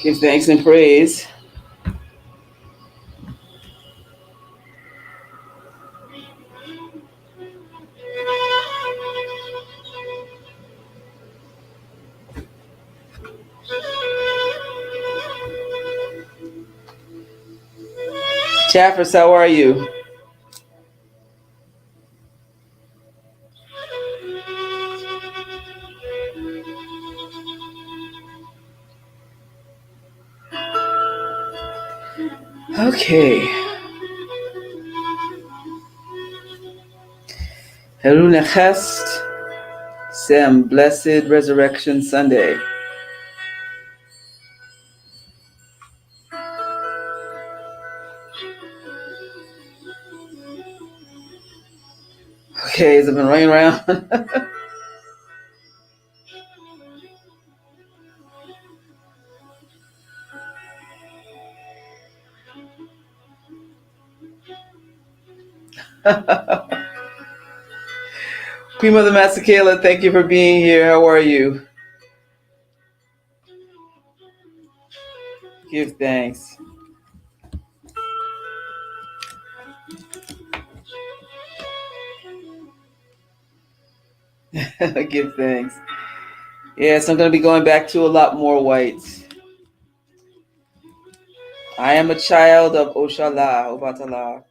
Give thanks and praise. Chaffers, how are you? Okay. Hello, Nehast. Sam, blessed Resurrection Sunday. Okay, has it been running around? Queen Mother Masakela, thank you for being here. How are you? Give thanks. Give thanks. Yes, I'm going to be going back to a lot more whites. I am a child of Oshala, Obatala.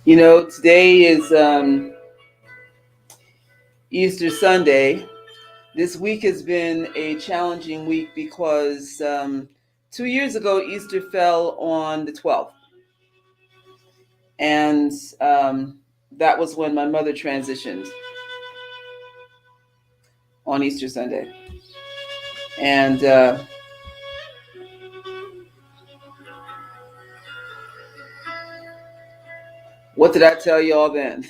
You know, today is Easter Sunday. This week has been a challenging week because 2 years ago, Easter fell on the 12th. And that was when my mother transitioned on Easter Sunday. And what did I tell y'all then?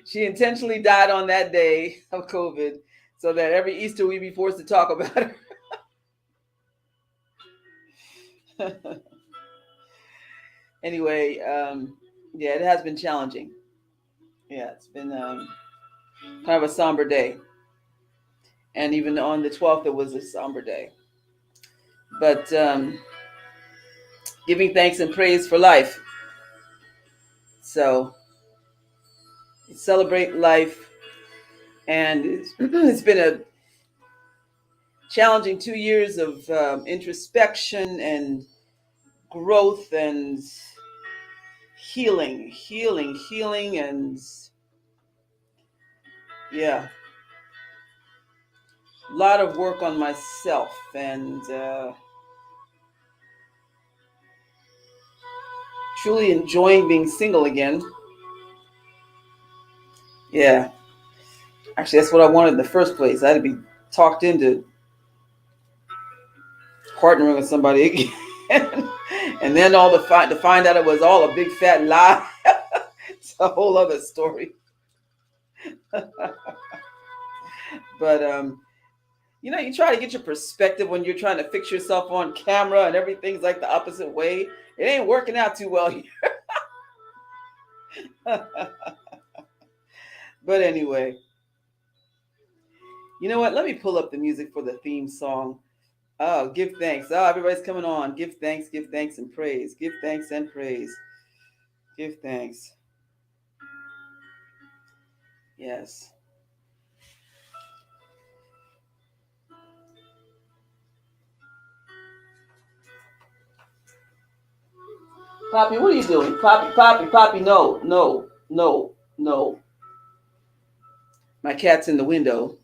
She intentionally died on that day of COVID so that every Easter we'd be forced to talk about her. Anyway, yeah, it has been challenging. Yeah, it's been kind of a somber day. And even on the 12th, it was a somber day. But giving thanks and praise for life. So celebrate life. And it's been a challenging 2 years of introspection and growth and healing, and yeah, a lot of work on myself and truly enjoying being single again. Yeah, actually, that's what I wanted in the first place. I had to be talked into partnering with somebody again, and then all to find out it was all a big fat lie. It's a whole other story. But you know, you try to get your perspective when you're trying to fix yourself on camera and everything's like the opposite way. It ain't working out too well here. But anyway, you know what? Let me pull up the music for the theme song. Oh, give thanks. Oh, everybody's coming on. Give thanks, and praise. Give thanks and praise. Give thanks. Yes. Poppy, what are you doing? Poppy, no. My cat's in the window.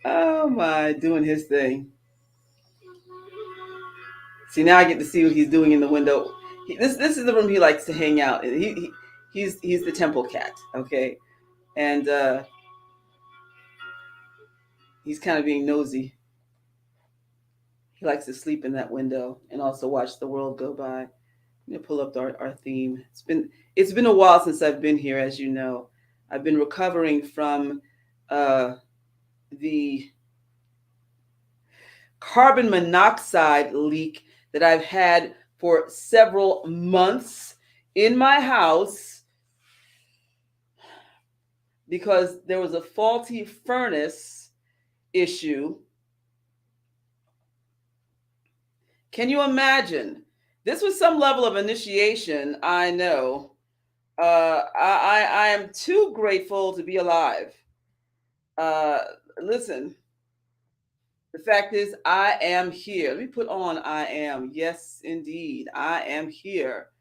Oh my, doing his thing. See, now I get to see what he's doing in the window. This is the room he likes to hang out. He's the temple cat, okay? And He's kind of being nosy. He likes to sleep in that window and also watch the world go by. I'm gonna pull up our theme. It's been a while since I've been here, as you know. I've been recovering from uh, the carbon monoxide leak that I've had for several months in my house because there was a faulty furnace issue. Can you imagine? This was some level of initiation, I know. I am too grateful to be alive. Uh, Listen, the fact is, I am here. Let me put on I am. Yes, indeed, I am here.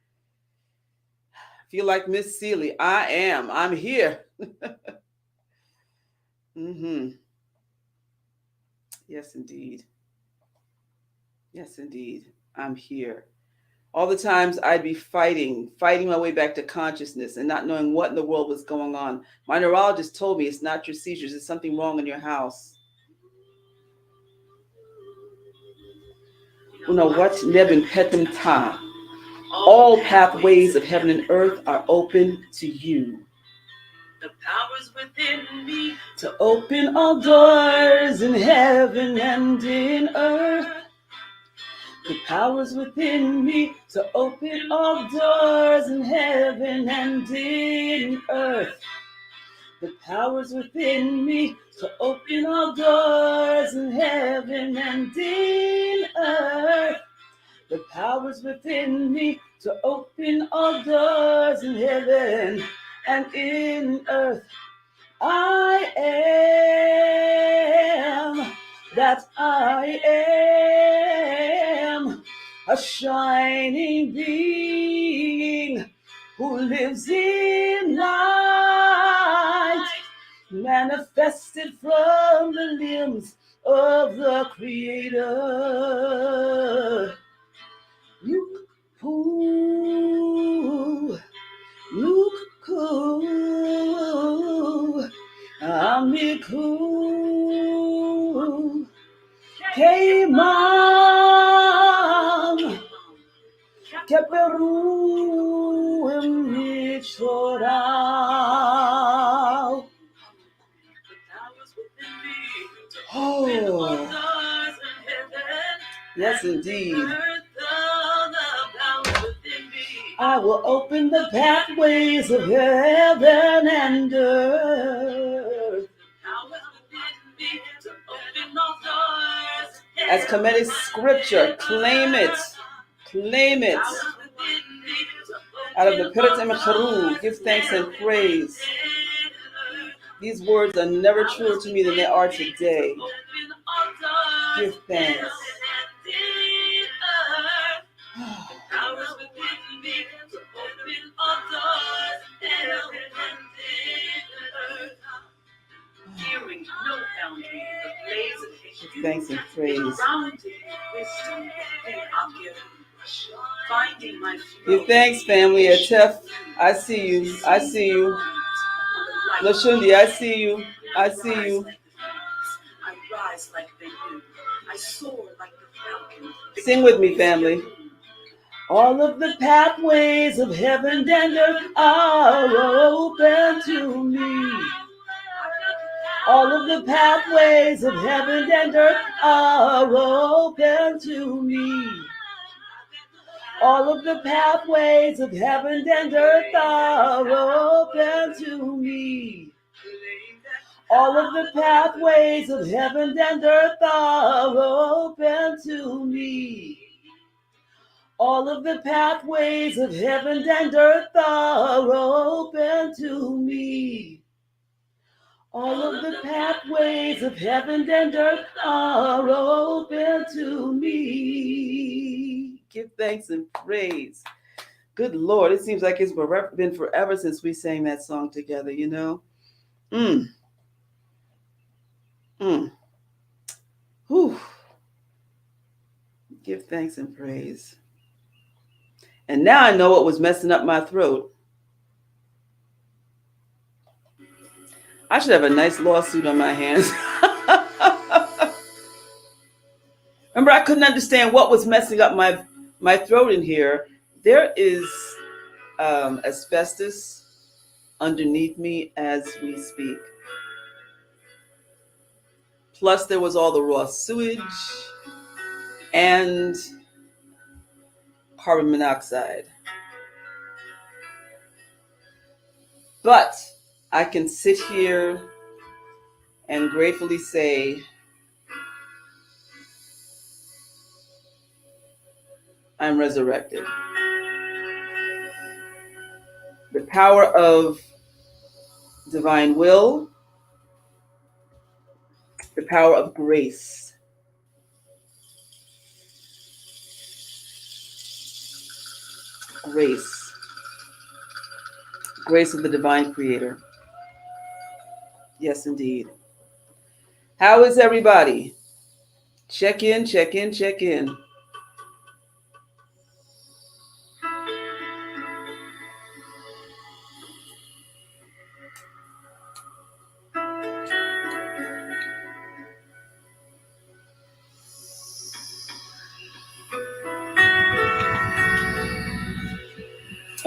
Feel like Miss Seeley. I am. I'm here. Mm-hmm. Yes, indeed. Yes, indeed. I'm here. All the times I'd be fighting my way back to consciousness and not knowing what in the world was going on. My neurologist told me it's not your seizures, it's something wrong in your house. Una what nebin petum ta. All pathways of heaven and earth are open to you. The powers within me to open all doors in heaven and in earth. The powers within me to open all doors in heaven and in earth. The powers within me to open all doors in heaven and in earth. The powers within me to open all doors in heaven and in earth. I am that I am, a shining being who lives in light, manifested from the limbs of the Creator. Imakhu, Imakhu, Amikhu, Keimam, Keperu, Michorau. Oh, yes, indeed. I will open the pathways of heaven and earth. As committed scripture, claim it. Claim it. Out of the Pirat Imakhu, give thanks and praise. These words are never truer to me than they are today. Give thanks. Give thanks and praise. Give thanks, family. Atef, I see you. I see you. Lashundi, I see you. I see you. Sing with me, family. All of the pathways of heaven and earth are open to me. All of the pathways of heaven and earth are open to me. All of the pathways of heaven and earth are open to me. All of the pathways of heaven and earth are open to me. All of the pathways of heaven and earth are open to me. All of the pathways of heaven and earth are open to me. Give thanks and praise. Good Lord, it seems like it's been forever since we sang that song together, you know? Whew. Give thanks and praise. And now I know what was messing up my throat. I should have a nice lawsuit on my hands. Remember, I couldn't understand what was messing up my throat in here. There is asbestos underneath me as we speak. Plus, there was all the raw sewage and carbon monoxide. But I can sit here and gratefully say I'm resurrected. The power of divine will, the power of grace. Grace. Grace of the divine creator. Yes, indeed. How is everybody? Check in, check in, check in.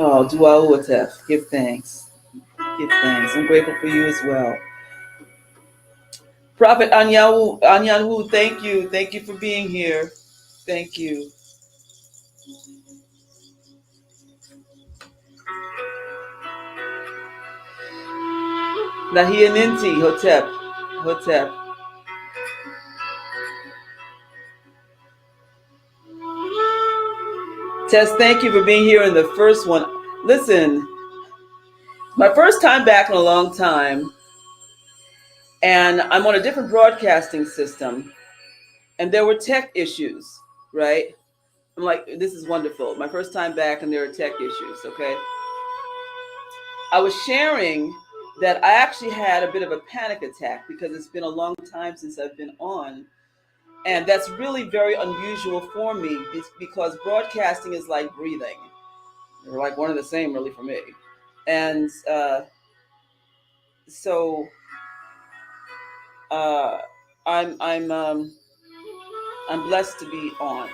Oh, Dua Uatef, give thanks. Give thanks. I'm grateful for you as well. Prophet Anyanwu, thank you. Thank you for being here. Thank you. Lahianinti, Hotep. Hotep. Tess, thank you for being here in the first one. Listen, my first time back in a long time, and I'm on a different broadcasting system, and there were tech issues, right? I'm like, this is wonderful. My first time back, and there are tech issues, okay? I was sharing that I actually had a bit of a panic attack because it's been a long time since I've been on. And that's really very unusual for me because broadcasting is like breathing. They're like one and the same, really, for me. And so I'm blessed to be on.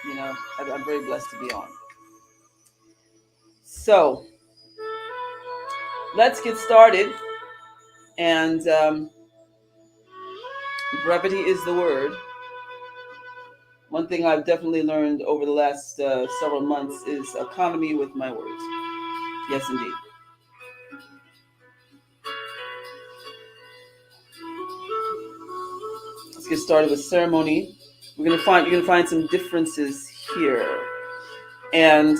You know, I'm very blessed to be on. So let's get started. And brevity is the word. One thing I've definitely learned over the last several months is economy with my words. Yes, indeed. Let's get started with ceremony. You're gonna find some differences here, and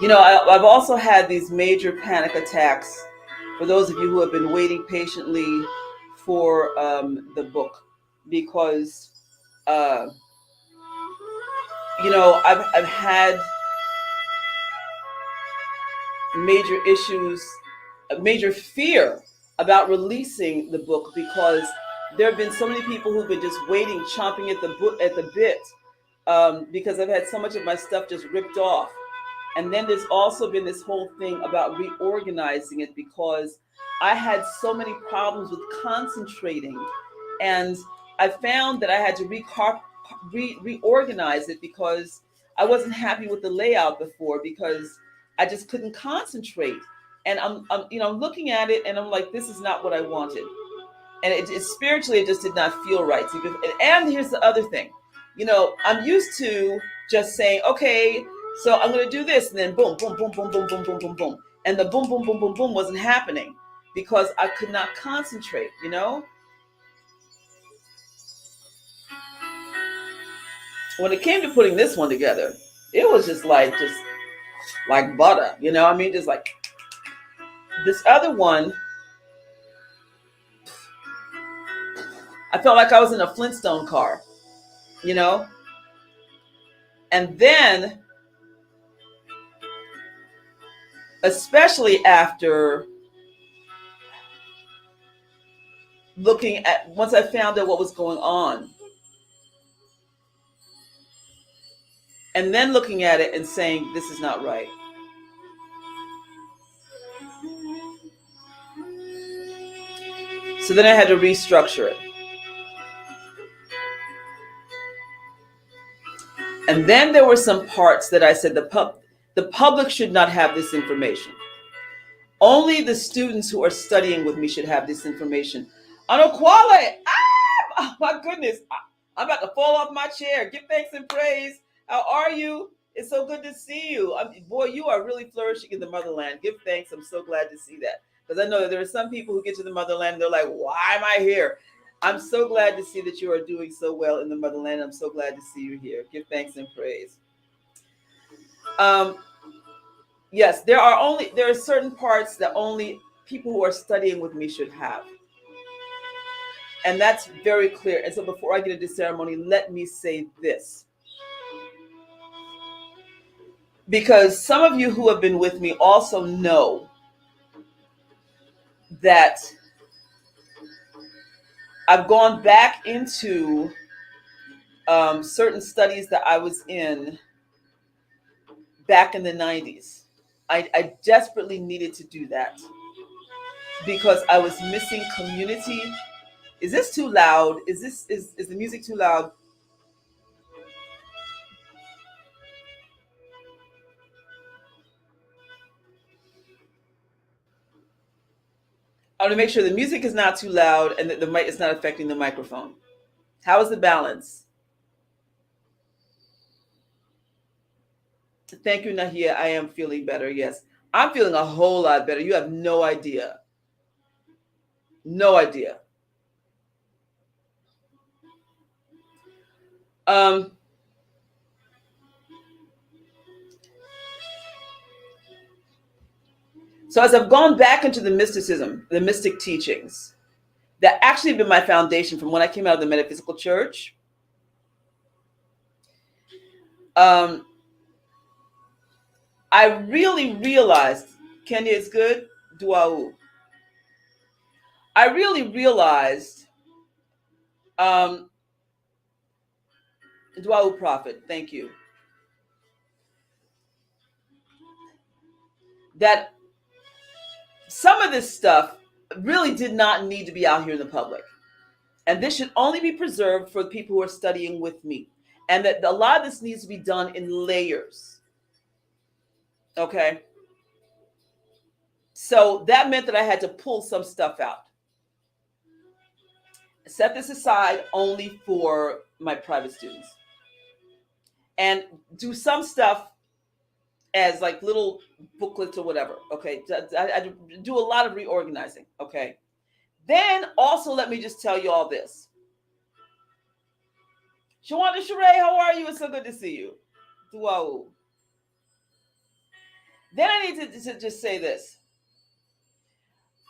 you know, I've also had these major panic attacks. For those of you who have been waiting patiently for the book, because you know, I've had major issues, a major fear about releasing the book because there have been so many people who've been just waiting, chomping at the bit, because I've had so much of my stuff just ripped off. And then there's also been this whole thing about reorganizing it because I had so many problems with concentrating, and I found that I had to reorganize it because I wasn't happy with the layout before because I just couldn't concentrate. And I'm looking at it and I'm like, this is not what I wanted. And it spiritually, it just did not feel right. And here's the other thing, you know, I'm used to just saying, okay, so I'm going to do this, and then boom, boom, boom, boom, boom, boom, boom, boom, boom, and the boom, boom, boom, boom, boom wasn't happening because I could not concentrate. You know, when it came to putting this one together, it was just like butter. You know, I mean, just like this other one. I felt like I was in a Flintstone car, you know? And then, especially after once I found out what was going on, and then looking at it and saying, this is not right. So then I had to restructure it. And then there were some parts that I said the public should not have this information. Only the students who are studying with me should have this information. Anokwale, oh my goodness, I'm about to fall off my chair. Give thanks and praise. How are you? It's so good to see you. Boy, you are really flourishing in the motherland. Give thanks. I'm so glad to see that. Because I know that there are some people who get to the motherland and they're like, why am I here? I'm so glad to see that you are doing so well in the motherland. I'm so glad to see you here. Give thanks and praise. Yes, there are certain parts that only people who are studying with me should have. And that's very clear. And so before I get into ceremony, let me say this. Because some of you who have been with me also know that I've gone back into certain studies that I was in back in the 90s. I desperately needed to do that because I was missing community. Is this too loud? Is the music too loud? I want to make sure the music is not too loud and that the mic is not affecting the microphone. How is the balance? Thank you, Nahia. I am feeling better. Yes, I'm feeling a whole lot better. You have no idea. No idea. Um, so as I've gone back into the mysticism, the mystic teachings, that actually have been my foundation from when I came out of the metaphysical church. Um, I really realized, Kenya is good, Duau. I really realized, um, Duau Prophet, thank you, that some of this stuff really did not need to be out here in the public. And this should only be preserved for the people who are studying with me. And that a lot of this needs to be done in layers. Okay. So that meant that I had to pull some stuff out. Set this aside only for my private students. And do some stuff as like little booklets or whatever. Okay. I do a lot of reorganizing. Okay. Then also let me just tell you all this. Shawanda Sheree, how are you? It's so good to see you. Duau. Then I need to just say this.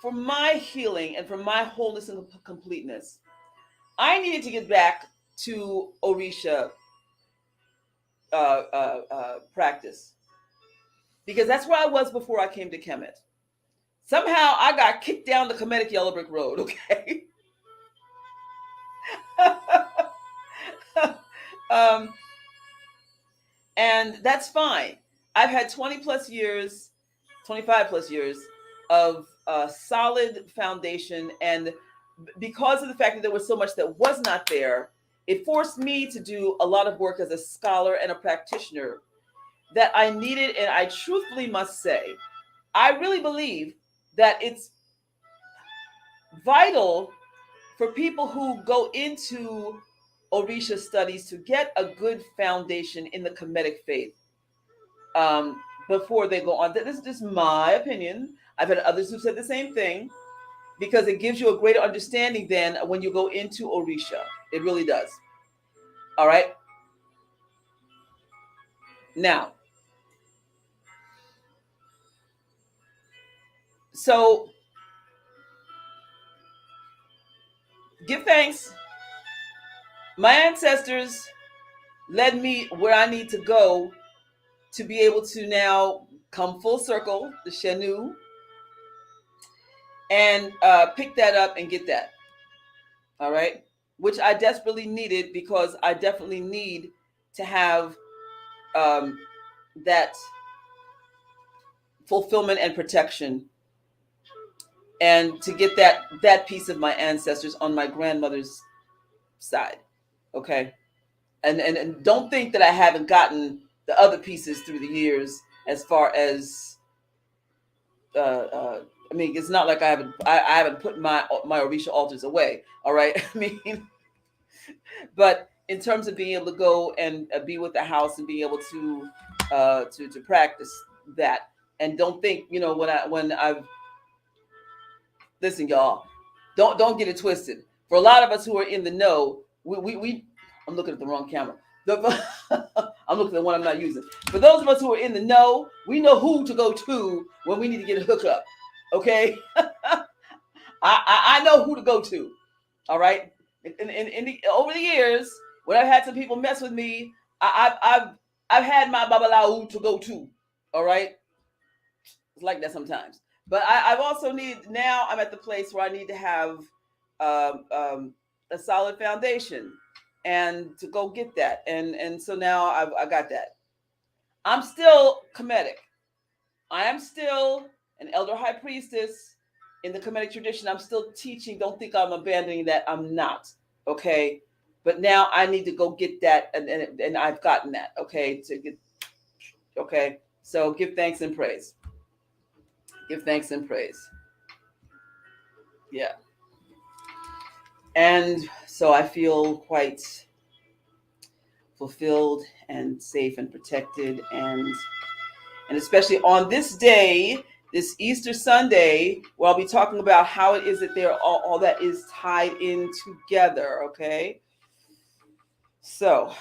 For my healing and for my wholeness and completeness, I needed to get back to Orisha practice because that's where I was before I came to Kemet. Somehow I got kicked down the Kemetic Yellow Brick Road, okay? um, and that's fine. I've had 20 plus years, 25 plus years of solid foundation. And because of the fact that there was so much that was not there, it forced me to do a lot of work as a scholar and a practitioner that I needed. And I truthfully must say, I really believe that it's vital for people who go into Orisha studies to get a good foundation in the Kemetic faith before they go on. This is just my opinion. I've had others who said the same thing because it gives you a greater understanding then when you go into Orisha. It really does. All right. Now, so give thanks. My ancestors led me where I need to go to be able to now come full circle, the Shenu, and pick that up and get that. All right. Which I desperately needed because I definitely need to have that fulfillment and protection and to get that piece of my ancestors on my grandmother's side. Okay. And don't think that I haven't gotten the other pieces through the years as far as I mean, it's not like I haven't put my Orisha altars away. All right. I mean, but in terms of being able to go and be with the house and being able to practice that, and don't think, when I've listen, y'all, don't get it twisted. For a lot of us who are in the know, we I'm looking at the wrong camera. I'm looking at the one I'm not using. For those of us who are in the know, we know who to go to when we need to get a hookup. Okay, I know who to go to. All right, over the years, when I've had some people mess with me, I've had my babalau to go to. All right, it's like that sometimes. But I've also now I'm at the place where I need to have a solid foundation and to go get that. And so now I got that. I'm still Kemetic. I am still an elder high priestess in the Kemetic tradition. I'm still teaching. Don't think I'm abandoning that. I'm not. Okay. But now I need to go get that, and I've gotten that. Okay. Okay. So give thanks and praise. Give thanks and praise. Yeah. And so I feel quite fulfilled and safe and protected, and especially on this day, this Easter Sunday, where I'll be talking about how it is that they're all that is tied in together. Okay. So,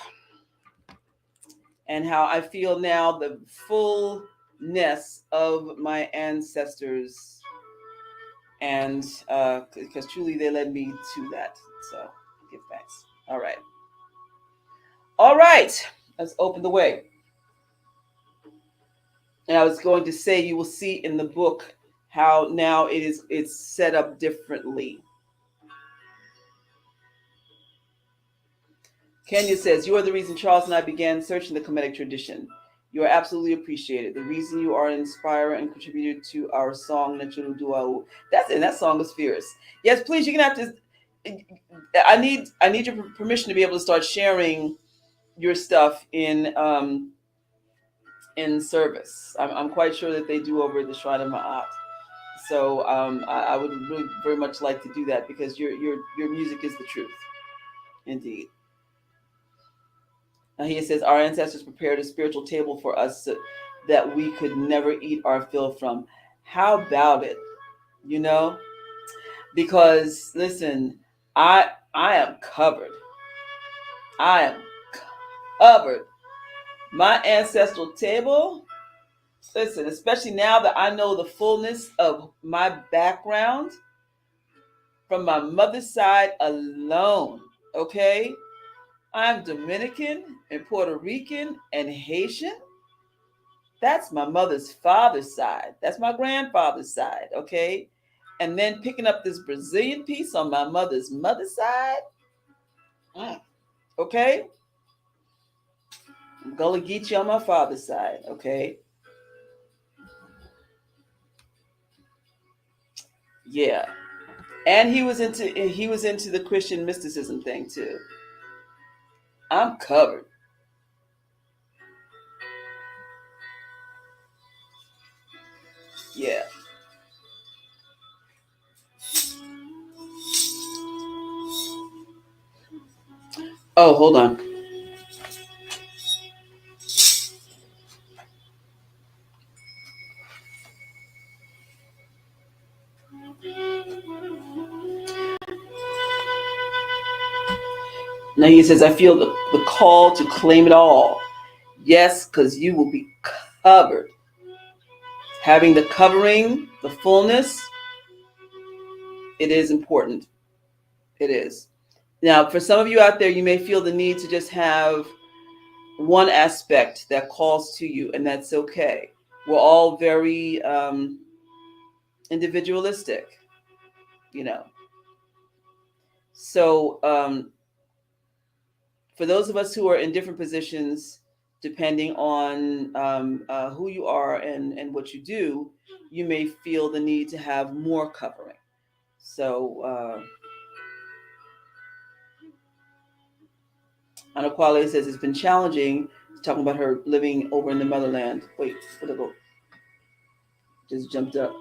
and how I feel now the fullness of my ancestors, and because truly they led me to that. So give thanks. All right. All right. Let's open the way. And I was going to say, you will see in the book how now it's set up differently. Kenya says, you are the reason Charles and I began searching the Kemetic tradition. You are absolutely appreciated. The reason you are an inspirer and contributor to our song, Nachuru Duau. That's it. That song is fierce. Yes, please, you're going to have to, I need your permission to be able to start sharing your stuff in service. I'm quite sure that they do over at the Shrine of Ma'at. So I would really very much like to do that, because your music is the truth, indeed. Now he says, our ancestors prepared a spiritual table for us that we could never eat our fill from. How about it? Because listen, I am covered. I am covered. My ancestral table. Listen, especially now that I know the fullness of my background from my mother's side alone. Okay, I'm Dominican and Puerto Rican and Haitian. That's my mother's father's side. That's my grandfather's side. Okay. And then picking up this Brazilian piece on my mother's side. Okay. Gullah Geechee on my father's side. Okay. Yeah. And he was into the Christian mysticism thing too. I'm covered. Yeah. Oh, hold on. Now he says, I feel the call to claim it all. Yes, because you will be covered. Having the covering, the fullness, it is important. It is. Now, for some of you out there, you may feel the need to just have one aspect that calls to you, and that's okay. We're all very individualistic, you know. So, for those of us who are in different positions, depending on who you are and what you do, you may feel the need to have more covering. So, Anaquale says it's been challenging, talking about her living over in the motherland. Wait, where'd it go? Just jumped up.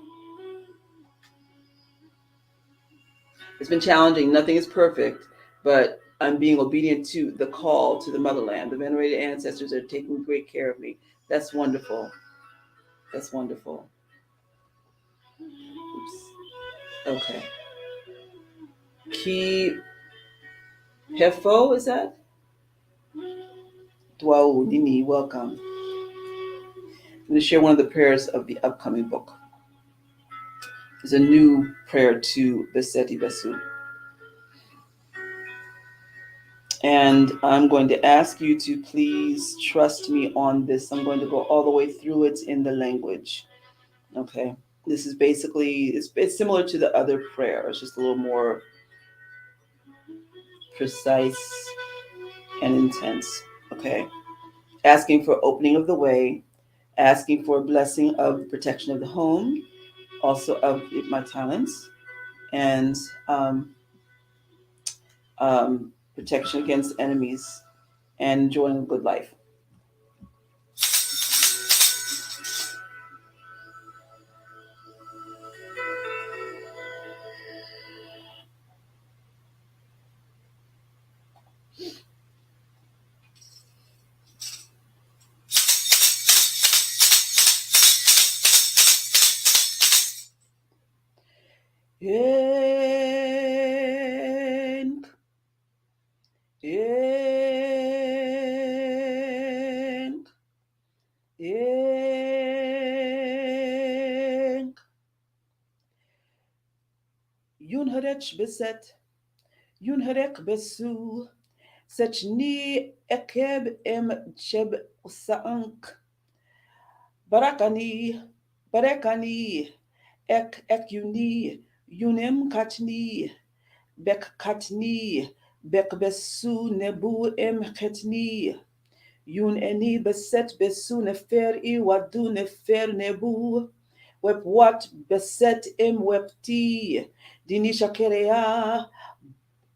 It's been challenging. Nothing is perfect, but I'm being obedient to the call to the motherland. The venerated ancestors are taking great care of me. That's wonderful. That's wonderful. Oops. Okay. Ki Hefo, is that? Dwau Nini, welcome. I'm going to share one of the prayers of the upcoming book. It's a new prayer to Beseti Besu. And I'm going to ask you to please trust me on this. I'm going to go all the way through it in the language. Okay. This is basically, it's similar to the other prayer. It's just a little more precise and intense. Okay. Asking for opening of the way, asking for a blessing of protection of the home, also of my talents, and protection against enemies, and enjoying a good life. Enk, enk, enk. Yun harech beset, yun harek besu, sechni ekeb em cheb usaank. Barakani, barakani, ek yuni, yunem katni, bek katni, bek besu nebu em ketni. Yun eni beset besu nefer I wadu nefer nebu. Wep wat beset em wepti. Dini shakerea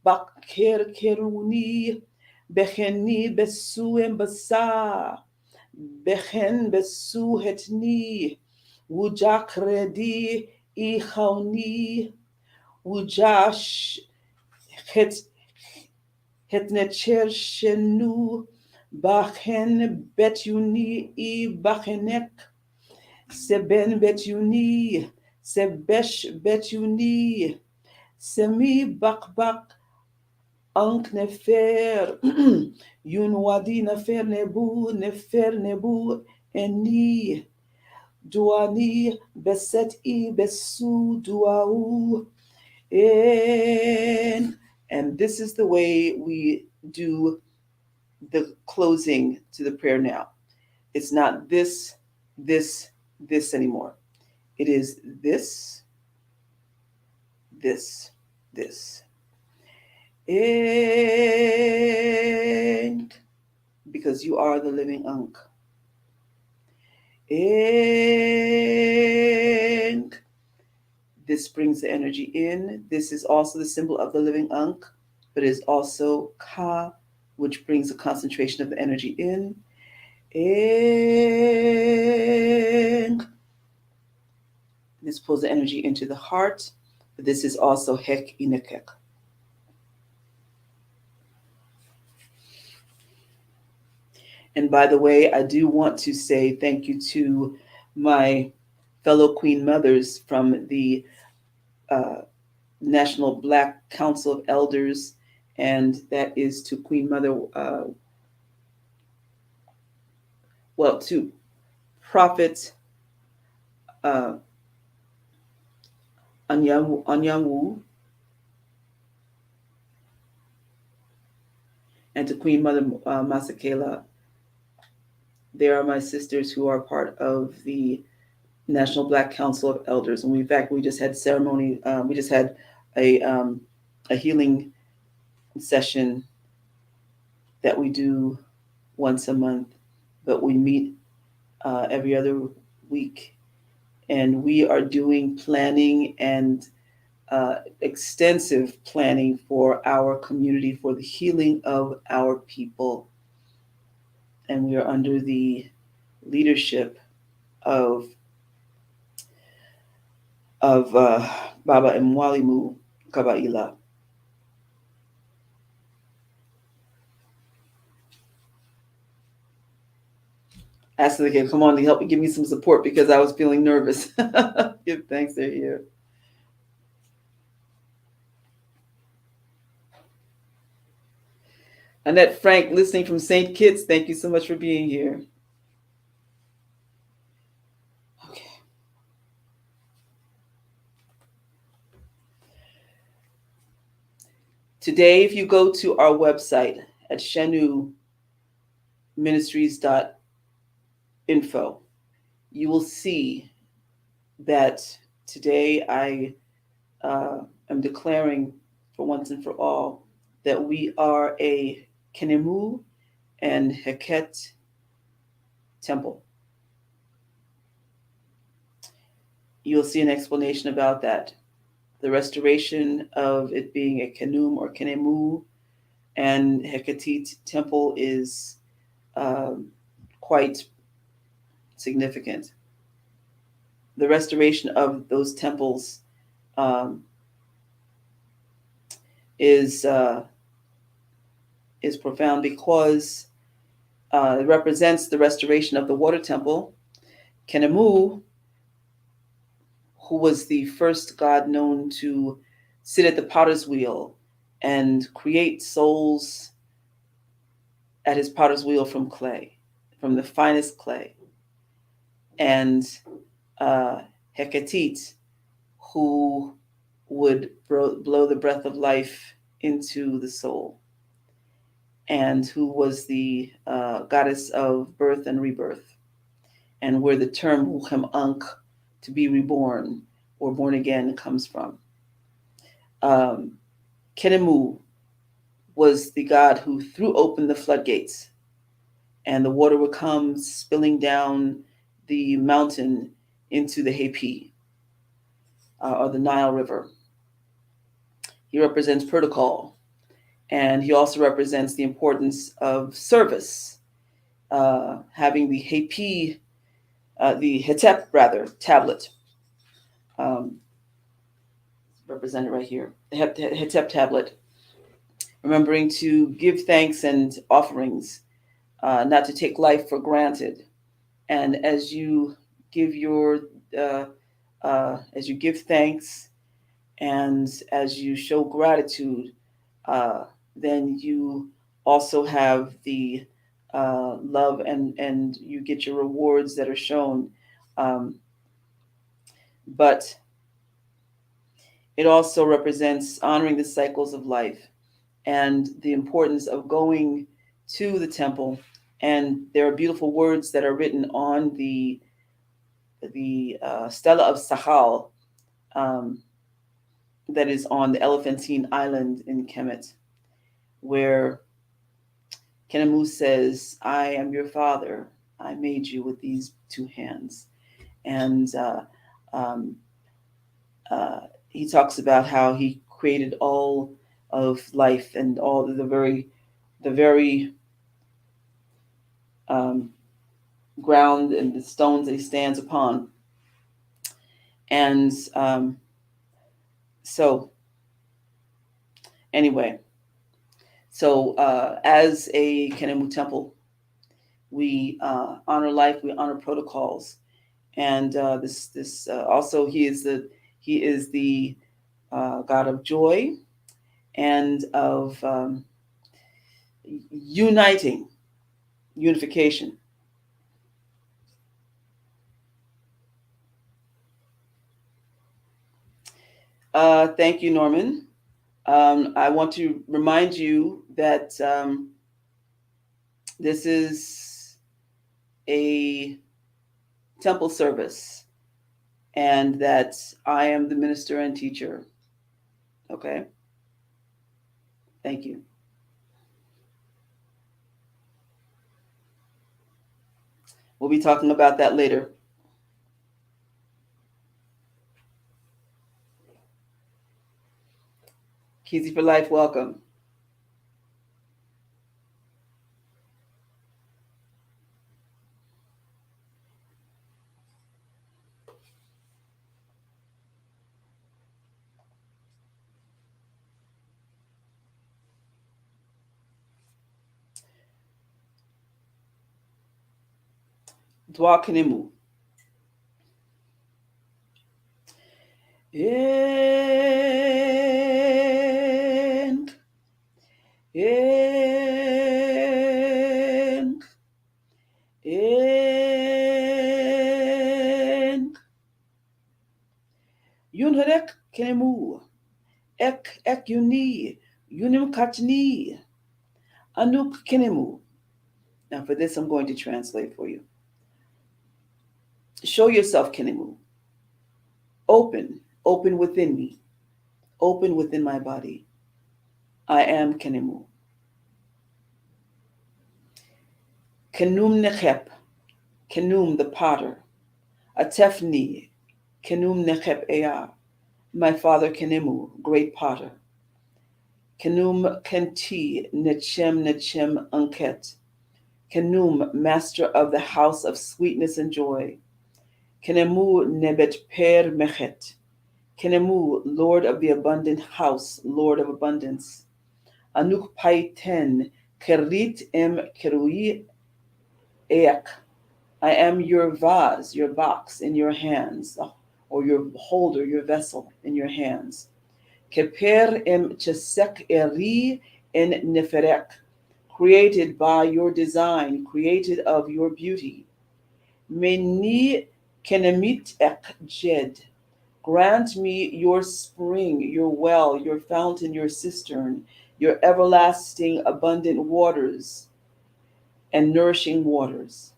baker keruni. Becheni besu em basa. Bechen besu hetni. Wujak redi I chauni. Wujash het hetnecher shenu. Bachen betuni I bachenek. Seben betuni. Sebesh betuni. Semi bakbak ank nefer. Yun wadi nefer nebu eni. Duani beset I besu duau. And this is the way we do the closing to the prayer now. It's not this, this anymore. It is this, this, this. And because you are the living Ankh. And this brings the energy in. This is also the symbol of the living Ankh, but it is also Ka, which brings the concentration of the energy in. And this pulls the energy into the heart, but this is also Hek Inekek. And by the way, I do want to say thank you to my fellow Queen Mothers from the National Black Council of Elders, and that is to Queen Mother, to Prophet Anyanwu, and to Queen Mother Masakela. They are my sisters who are part of the National Black Council of Elders. And in fact, we just had ceremony. We just had a healing session that we do once a month but we meet every other week. And we are doing planning and extensive planning for our community, for the healing of our people. And we are under the leadership of Baba Mwalimu Kabaila. Ask them again, come on, help me, give me some support because I was feeling nervous. Give thanks, they're here. Annette Frank, listening from St. Kitts, thank you so much for being here. Okay. Today, if you go to our website at shenuministries.info, you will see that today I am declaring for once and for all that we are a Kenemu and Heket temple. You'll see an explanation about that. The restoration of it being a Kenum or Kenemu and Hekatit temple is quite significant. The restoration of those temples is profound because it represents the restoration of the water temple. Kenemu, who was the first god known to sit at the potter's wheel and create souls at his potter's wheel from clay, from the finest clay. And Hecate, who would blow the breath of life into the soul, and who was the goddess of birth and rebirth, and where the term Wuchem Ankh, to be reborn or born again, comes from. Kenemu was the god who threw open the floodgates, and the water would come spilling down the mountain into the Hapi, or the Nile River. He represents protocol, and he also represents the importance of service, having the Hapi, the Hetep tablet, represented right here, the Hetep tablet, remembering to give thanks and offerings, not to take life for granted. And as you give your as you give thanks and as you show gratitude, then you also have the love and you get your rewards that are shown. But it also represents honoring the cycles of life and the importance of going to the temple. And there are beautiful words that are written on the Stela of Sahal, that is on the Elephantine Island in Kemet, where Kenemu says, I am your father. I made you with these two hands. And he talks about how he created all of life and all the very ground and the stones that he stands upon. And so anyway, so as a Kenemu temple, we honor life, we honor protocols, and this also he is the God of joy and of unification. Thank you, Norman. I want to remind you that this is a temple service and that I am the minister and teacher. Okay? Thank you. We'll be talking about that later. Kizzy for Life, welcome. Dwa Kinemu. And, and, and. Yun harek Kinemu. Ek yuni. Yunim kachni. Anuk Kinemu. Now, for this, I'm going to translate for you. Show yourself, Kinemu. Open, open within me, open within my body. I am Kinemu. Kenum nechep, Kenum the potter. Atefni, Kenum nechep ea. My father Kinemu, great potter. Kenum kenti nechem unket. Kenum, master of the house of sweetness and joy. Kenemu nebet per mechet. Kenemu, Lord of the abundant house, Lord of abundance. Anuk paiten, kerit em kerui eak. I am your vase, your box in your hands, or your holder, your vessel in your hands. Keper em chesek eri en neferek, created by your design, created of your beauty. Meni kenemit ek jed. Grant me your spring, your well, your fountain, your cistern, your everlasting abundant waters and nourishing waters.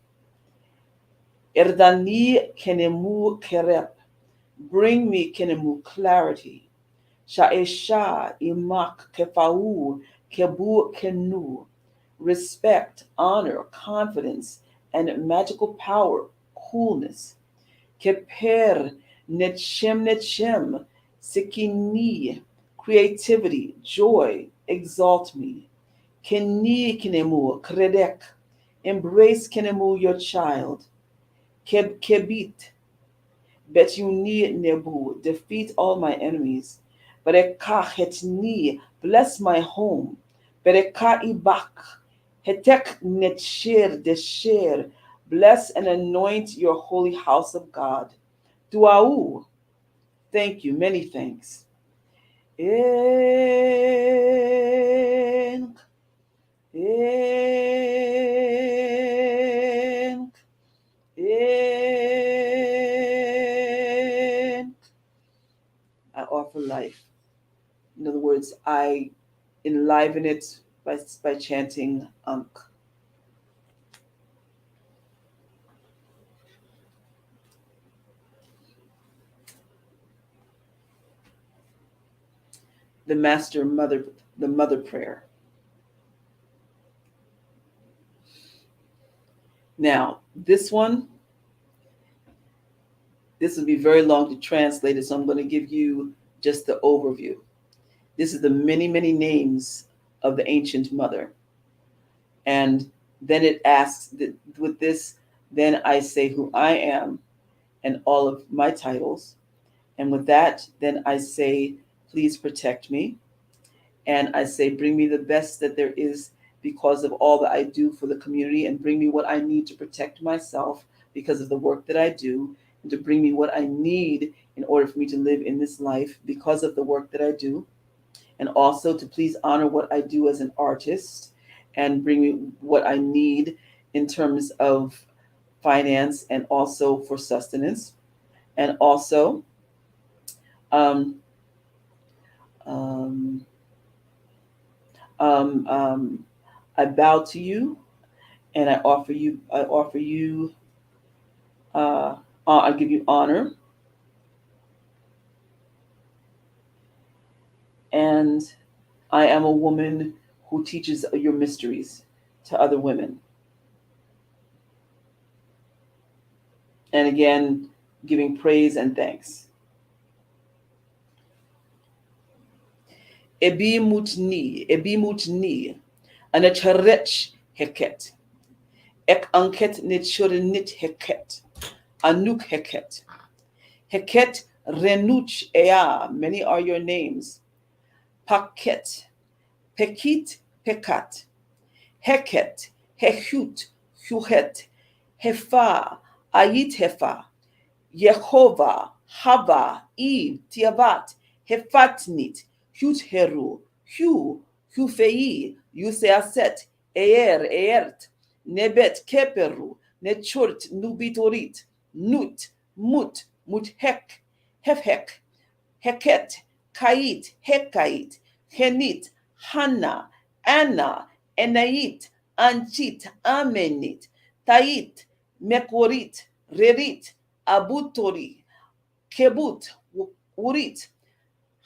Erdani kenemu kerep. Bring me kenemu clarity. Sha'esha imak kefau kebu kenu. Respect, honor, confidence, and magical power, coolness. Keper nechem, sikini, creativity, joy, exalt me. Keni kinemu, kredek, embrace kinemu your child. Kebit, betuni nebu, defeat all my enemies. Bereka hetni, bless my home. Bereka ibak, hetek netshir desher, bless and anoint your holy house of God. Duau, thank you, many thanks. En, en, en. I offer life. In other words, I enliven it by chanting Ankh. The Master Mother, the Mother Prayer. Now, this one, this would be very long to translate it, so I'm going to give you just the overview. This is the many, many names of the ancient mother. And then it asks, with this, then I say who I am and all of my titles. And with that, then I say, please protect me. And I say, bring me the best that there is because of all that I do for the community, and bring me what I need to protect myself because of the work that I do, and to bring me what I need in order for me to live in this life because of the work that I do, and also to please honor what I do as an artist and bring me what I need in terms of finance and also for sustenance. And also, um, um, um, um, I bow to you and uh, I give you honor, and I am a woman who teaches your mysteries to other women. And again, giving praise and thanks. Ebi mutni, anacharech heket, ek anket nit heket, anuk heket, heket renuch ea, many are your names, paket, pekit, pekat, heket, hechut, huhet, hefa, ayit hefa, Yehovah, Hava, Eve, Tiavat, Hefatnit, Hutheru, Hu, Hufei, Yuseaset, Eert, Nebet Keperu, Nechurt, Nubitorit, Nut, Muthek, Hefhek, Heket, Kait, Hekait, Henit, Hana, Anna, Enait, Anchit, Amenit, Tait, Mekorit, Rerit, Abutori, Kebut, Urit,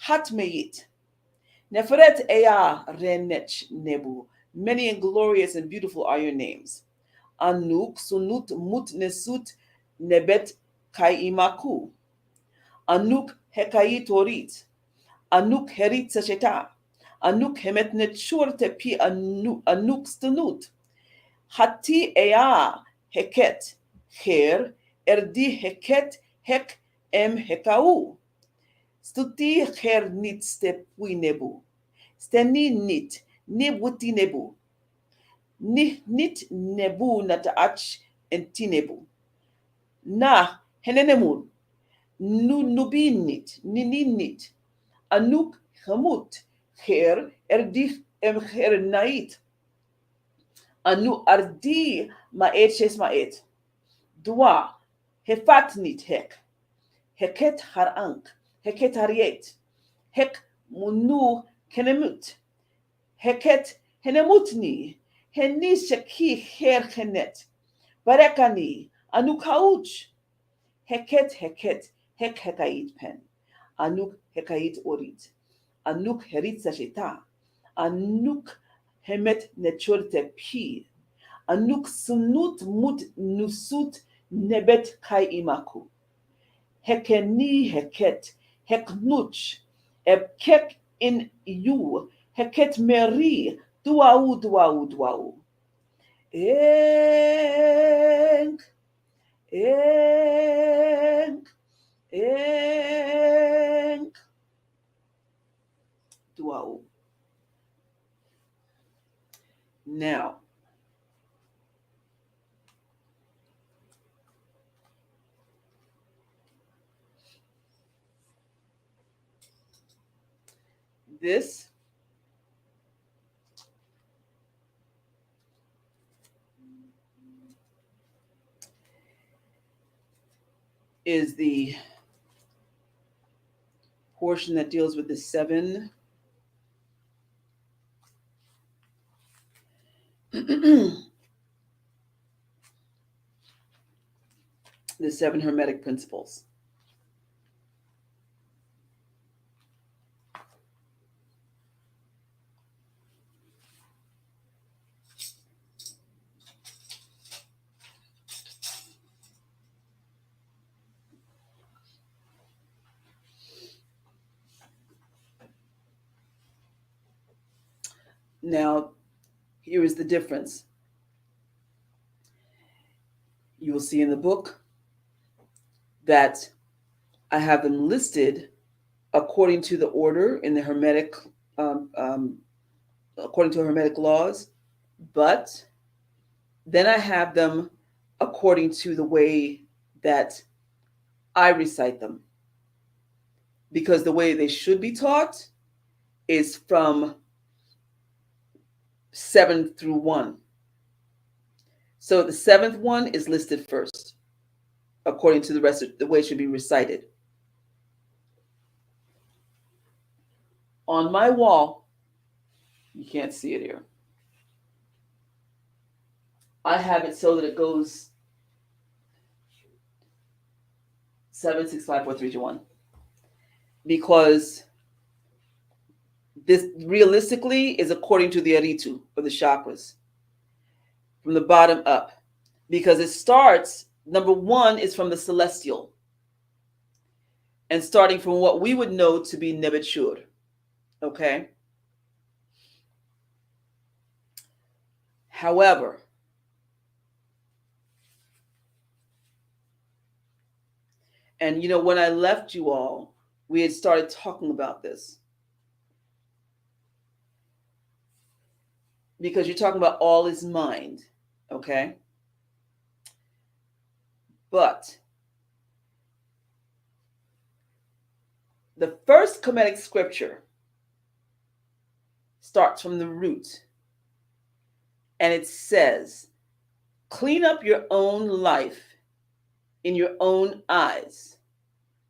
Hatmeit, Neferet Ea Renech Nebu. Many and glorious and beautiful are your names. Anuk, Sunut, Mut Nesut, Nebet Kai Imakhu. Anuk Hekai Torit. Anuk Herit Sasheta. Anuk Hemet Nechur Tepi Anuk Stunut. Hati Ea Heket. Her Erdi Heket Hek em Hekau. Stuti her nit stepui nebu. Steni nit nebuti nebu. Nit nebu nataach entinebu. Na henenemun. Nubinit nininit. Anuk hamut. Her erdich em her nait. Anu ardi maet shes maet. Dua hefatnit hek. Heket harank. Heket hariet. Hek munu kenemut. Heket henemutni. Heni sheki her henet. Barekani. Anuk hauch. Heket hek hekait pen. Anuk hekait orit. Anuk herit sasheta. Anuk hemet nechorte pi. Anuk sunut mut nusut nebet kai imaku. Hekeni heket, heknuch, ebkek in you, heket meri, duau. Enk, enk, enk, duau. Now, this is the portion that deals with the seven the seven hermetic principles. Now, here is the difference. You will see in the book that I have them listed according to the order in the Hermetic, according to Hermetic laws, but then I have them according to the way that I recite them. Because the way they should be taught is from 7 through 1. So the seventh one is listed first, according to the rest of the way it should be recited. On my wall, you can't see it here, I have it so that it goes 7, 6, 5, 4, 3, 2, 1. Because this realistically is according to the Aritu, or the chakras, from the bottom up. Because it starts Number one is from the celestial, and starting from what we would know to be Nebetshur. Okay. However, and when I left you all, we had started talking about this because you're talking about all is mind. Okay. But the first Kemetic scripture starts from the root, and it says, clean up your own life in your own eyes,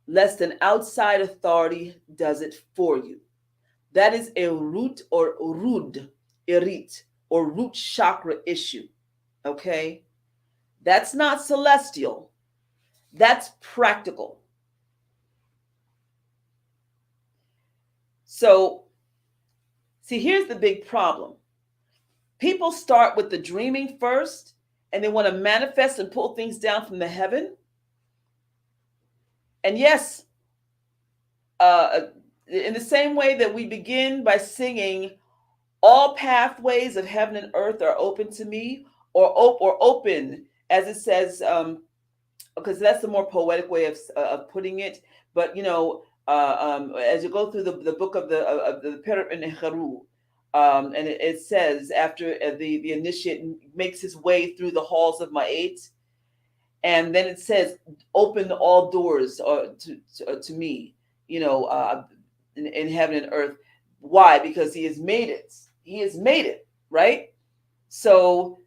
lest an outside authority does it for you. That is a root or rud, irit, or root chakra issue. Okay? That's not celestial. That's practical. So, see, here's the big problem. People start with the dreaming first, and they want to manifest and pull things down from the heaven. And yes, in the same way that we begin by singing, all pathways of heaven and earth are open to me, or open, as it says, because that's the more poetic way of putting it. But as you go through the book of the Per Neharu, and it says after the initiate makes his way through the halls of Ma'at, and then it says, "Open all doors to me," in heaven and earth. Why? Because he has made it. He has made it, right? So,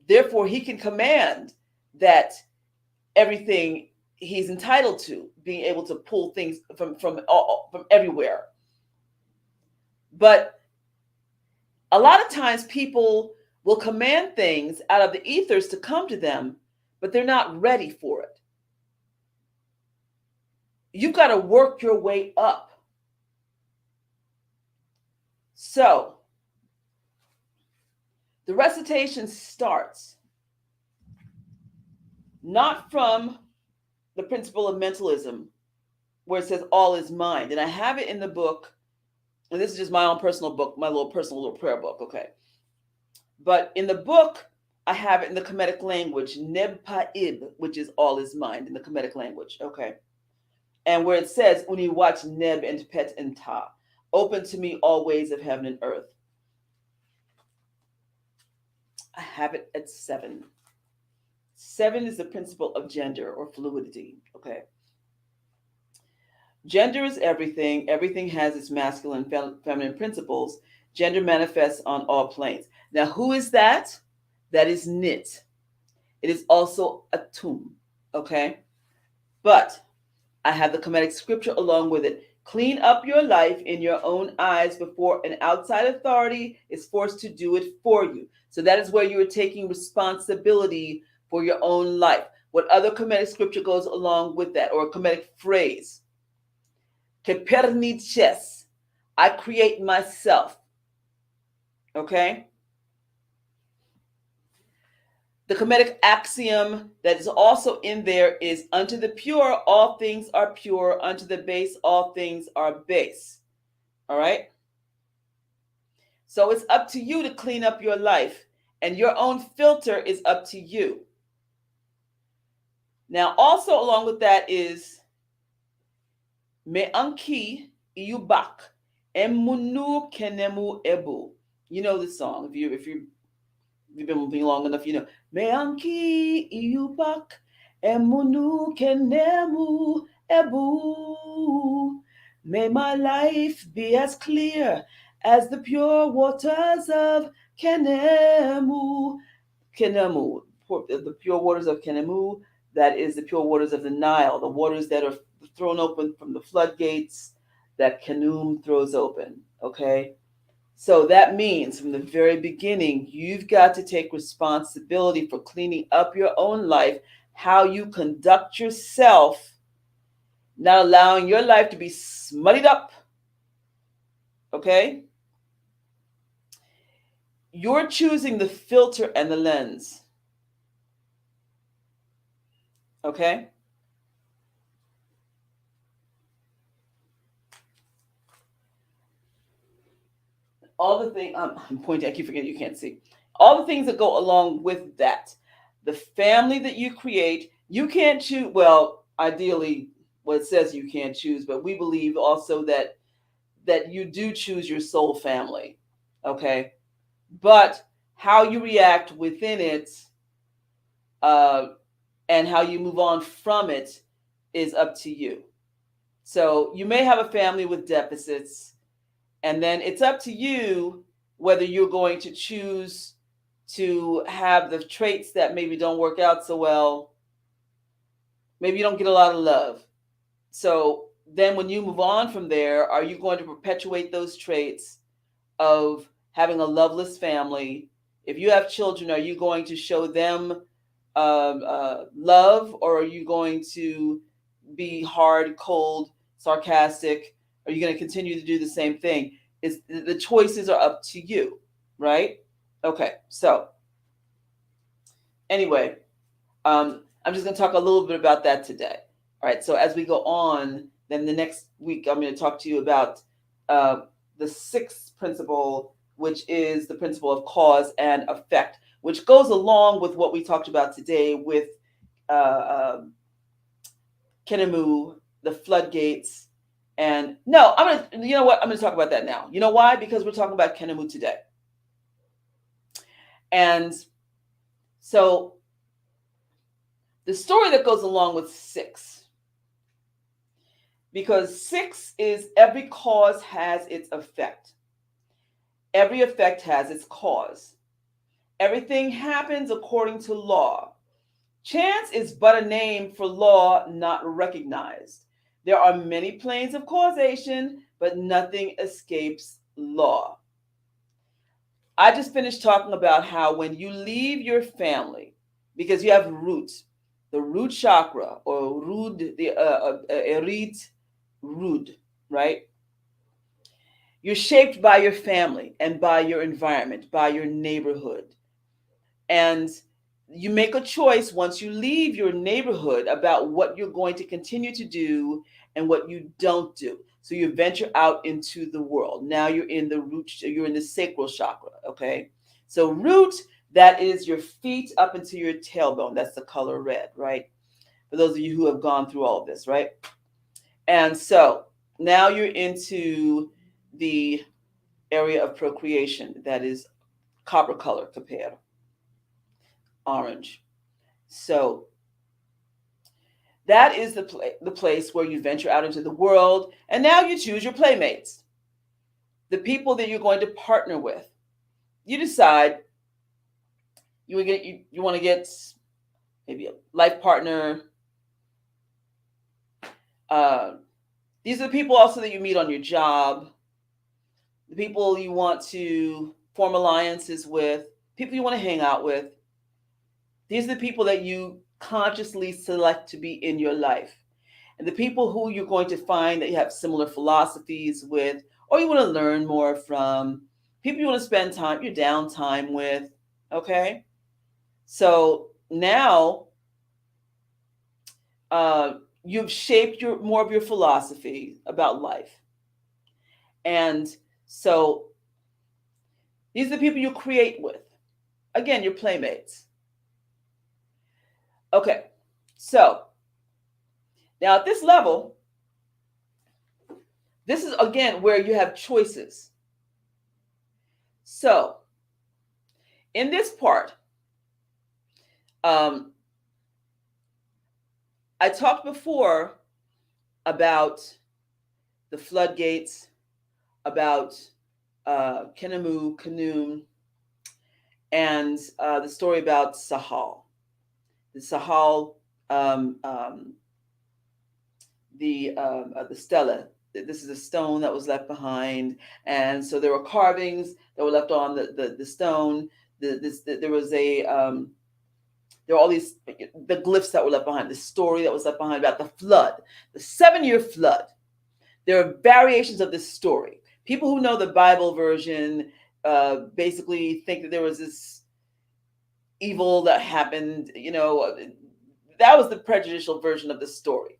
therefore, he can command that everything he's entitled to, being able to pull things from everywhere. But a lot of times people will command things out of the ethers to come to them, but they're not ready for it. You've got to work your way up. So the recitation starts not from the principle of mentalism, where it says all is mind. And I have it in the book, and this is just my own personal book, my little personal prayer book, okay? But in the book, I have it in the Kemetic language, Neb Pa'ib, which is all is mind in the Kemetic language, okay? And where it says, Uni watch Neb and Pet and Ta, open to me all ways of heaven and earth. I have it at 7. 7 is the principle of gender or fluidity, okay? Gender is everything. Everything has its masculine and feminine principles. Gender manifests on all planes. Now, who is that? That is Nit. It is also Atum, okay? But I have the Kemetic scripture along with it. Clean up your life in your own eyes before an outside authority is forced to do it for you. So that is where you are taking responsibility for your own life. What other Kemetic scripture goes along with that, or a Kemetic phrase? Keperniches, I create myself. Okay? The Kemetic axiom that is also in there is, unto the pure, all things are pure. Unto the base, all things are base. All right? So it's up to you to clean up your life, and your own filter is up to you. Now, also along with that is Me'anki Iyubak Emunu Kenemu Ebu. You know the song. If you've been moving long enough, you know. Me'anki Iyubak Emunu Kenemu Ebu. May my life be as clear as the pure waters of Kenemu. Kenemu, the pure waters of Kenemu, that is the pure waters of the Nile, the waters that are thrown open from the floodgates that Kenum throws open, okay? So that means from the very beginning, you've got to take responsibility for cleaning up your own life, how you conduct yourself, not allowing your life to be smutted up, okay? You're choosing the filter and the lens. Okay. All the things I'm pointing, I keep forgetting you can't see. All the things that go along with that. The family that you create, you can't choose. Well, ideally, what it says you can't choose, but we believe also that you do choose your soul family. Okay. But how you react within it, uh, and how you move on from it is up to you. So you may have a family with deficits, and then it's up to you whether you're going to choose to have the traits that maybe don't work out so well. Maybe you don't get a lot of love. So then when you move on from there, are you going to perpetuate those traits of having a loveless family? If you have children, are you going to show them love, or are you going to be hard, cold, sarcastic? Are you going to continue to do the same thing? It's, the choices are up to you, right? Okay, so anyway, I'm just going to talk a little bit about that today. All right, so as we go on, then the next week I'm going to talk to you about uh, the sixth principle, which is the principle of cause and effect, which goes along with what we talked about today with uh, Kenemu, the floodgates. And no, you know what? I'm gonna talk about that now. You know why? Because we're talking about Kenemu today. And so the story that goes along with six, because six is every cause has its effect. Every effect has its cause. Everything happens according to law. Chance is but a name for law not recognized. There are many planes of causation, but nothing escapes law. I just finished talking about how when you leave your family, because you have roots, the root chakra or root, the erit root, right? You're shaped by your family and by your environment, by your neighborhood. And you make a choice once you leave your neighborhood about what you're going to continue to do and what you don't do. So you venture out into the world. Now you're in the root, you're in the sacral chakra, okay? So root, that is your feet up into your tailbone. That's the color red, right? For those of you who have gone through all of this, right? And so now you're into the area of procreation. That is copper color, compared orange. So that is the place where you venture out into the world, and now you choose your playmates, the people that you're going to partner with. You decide you want to get maybe a life partner. Uh, these are the people also that you meet on your job, the people you want to form alliances with, people you want to hang out with. These are the people that you consciously select to be in your life. And the people who you're going to find that you have similar philosophies with, or you want to learn more from, people you want to spend time, your downtime with. Okay. So now you've shaped more of your philosophy about life. And so these are the people you create with. Again, your playmates. Okay. So now at this level, this is again where you have choices. So in this part, I talked before about the floodgates, about Kenemu, Kanum, and the story about Sahal. The Sahal, um, um, the stela. This is a stone that was left behind, and so there were carvings that were left on the stone. There was a there were all these the glyphs that were left behind, the story that was left behind about the flood, the 7-year flood. There are variations of this story. People who know the Bible version basically think that there was this evil that happened, That was the prejudicial version of the story.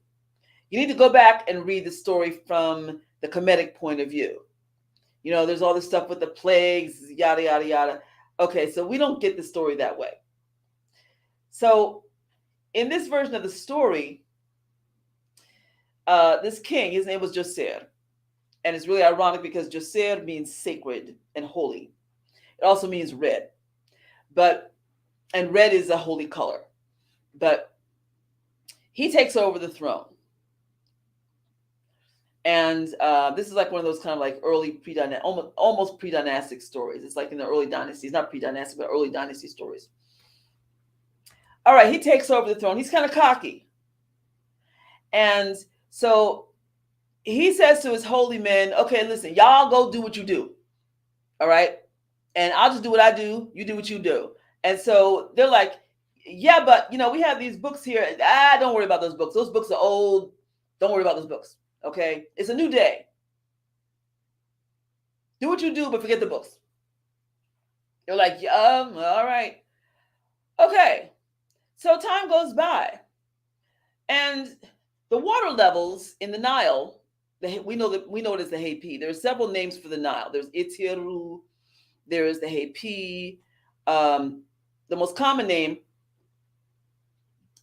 You need to go back and read the story from the comedic point of view. You know, there's all this stuff with the plagues, yada, yada, yada. Okay, so we don't get the story that way. So in this version of the story, this king, his name was Joser. And it's really ironic because Joser means sacred and holy. It also means red. And red is a holy color. But he takes over the throne. And this is like one of those kind of like early pre-dynastic, almost pre-dynastic stories. It's like in the early dynasties, not pre-dynastic, but early dynasty stories. All right, he takes over the throne. He's kind of cocky. And so he says to his holy men, okay, listen, y'all go do what you do. All right. And I'll just do what I do. You do what you do. And so they're like, yeah, but, you know, we have these books here. Don't worry about those books. Those books are old. Don't worry about those books. Okay. It's a new day. Do what you do, but forget the books. They're like, all right. Okay. So time goes by. And the water levels in the Nile, we know it as the Hapi. There are several names for the Nile. There's Itiru, there is the Hapi. The most common name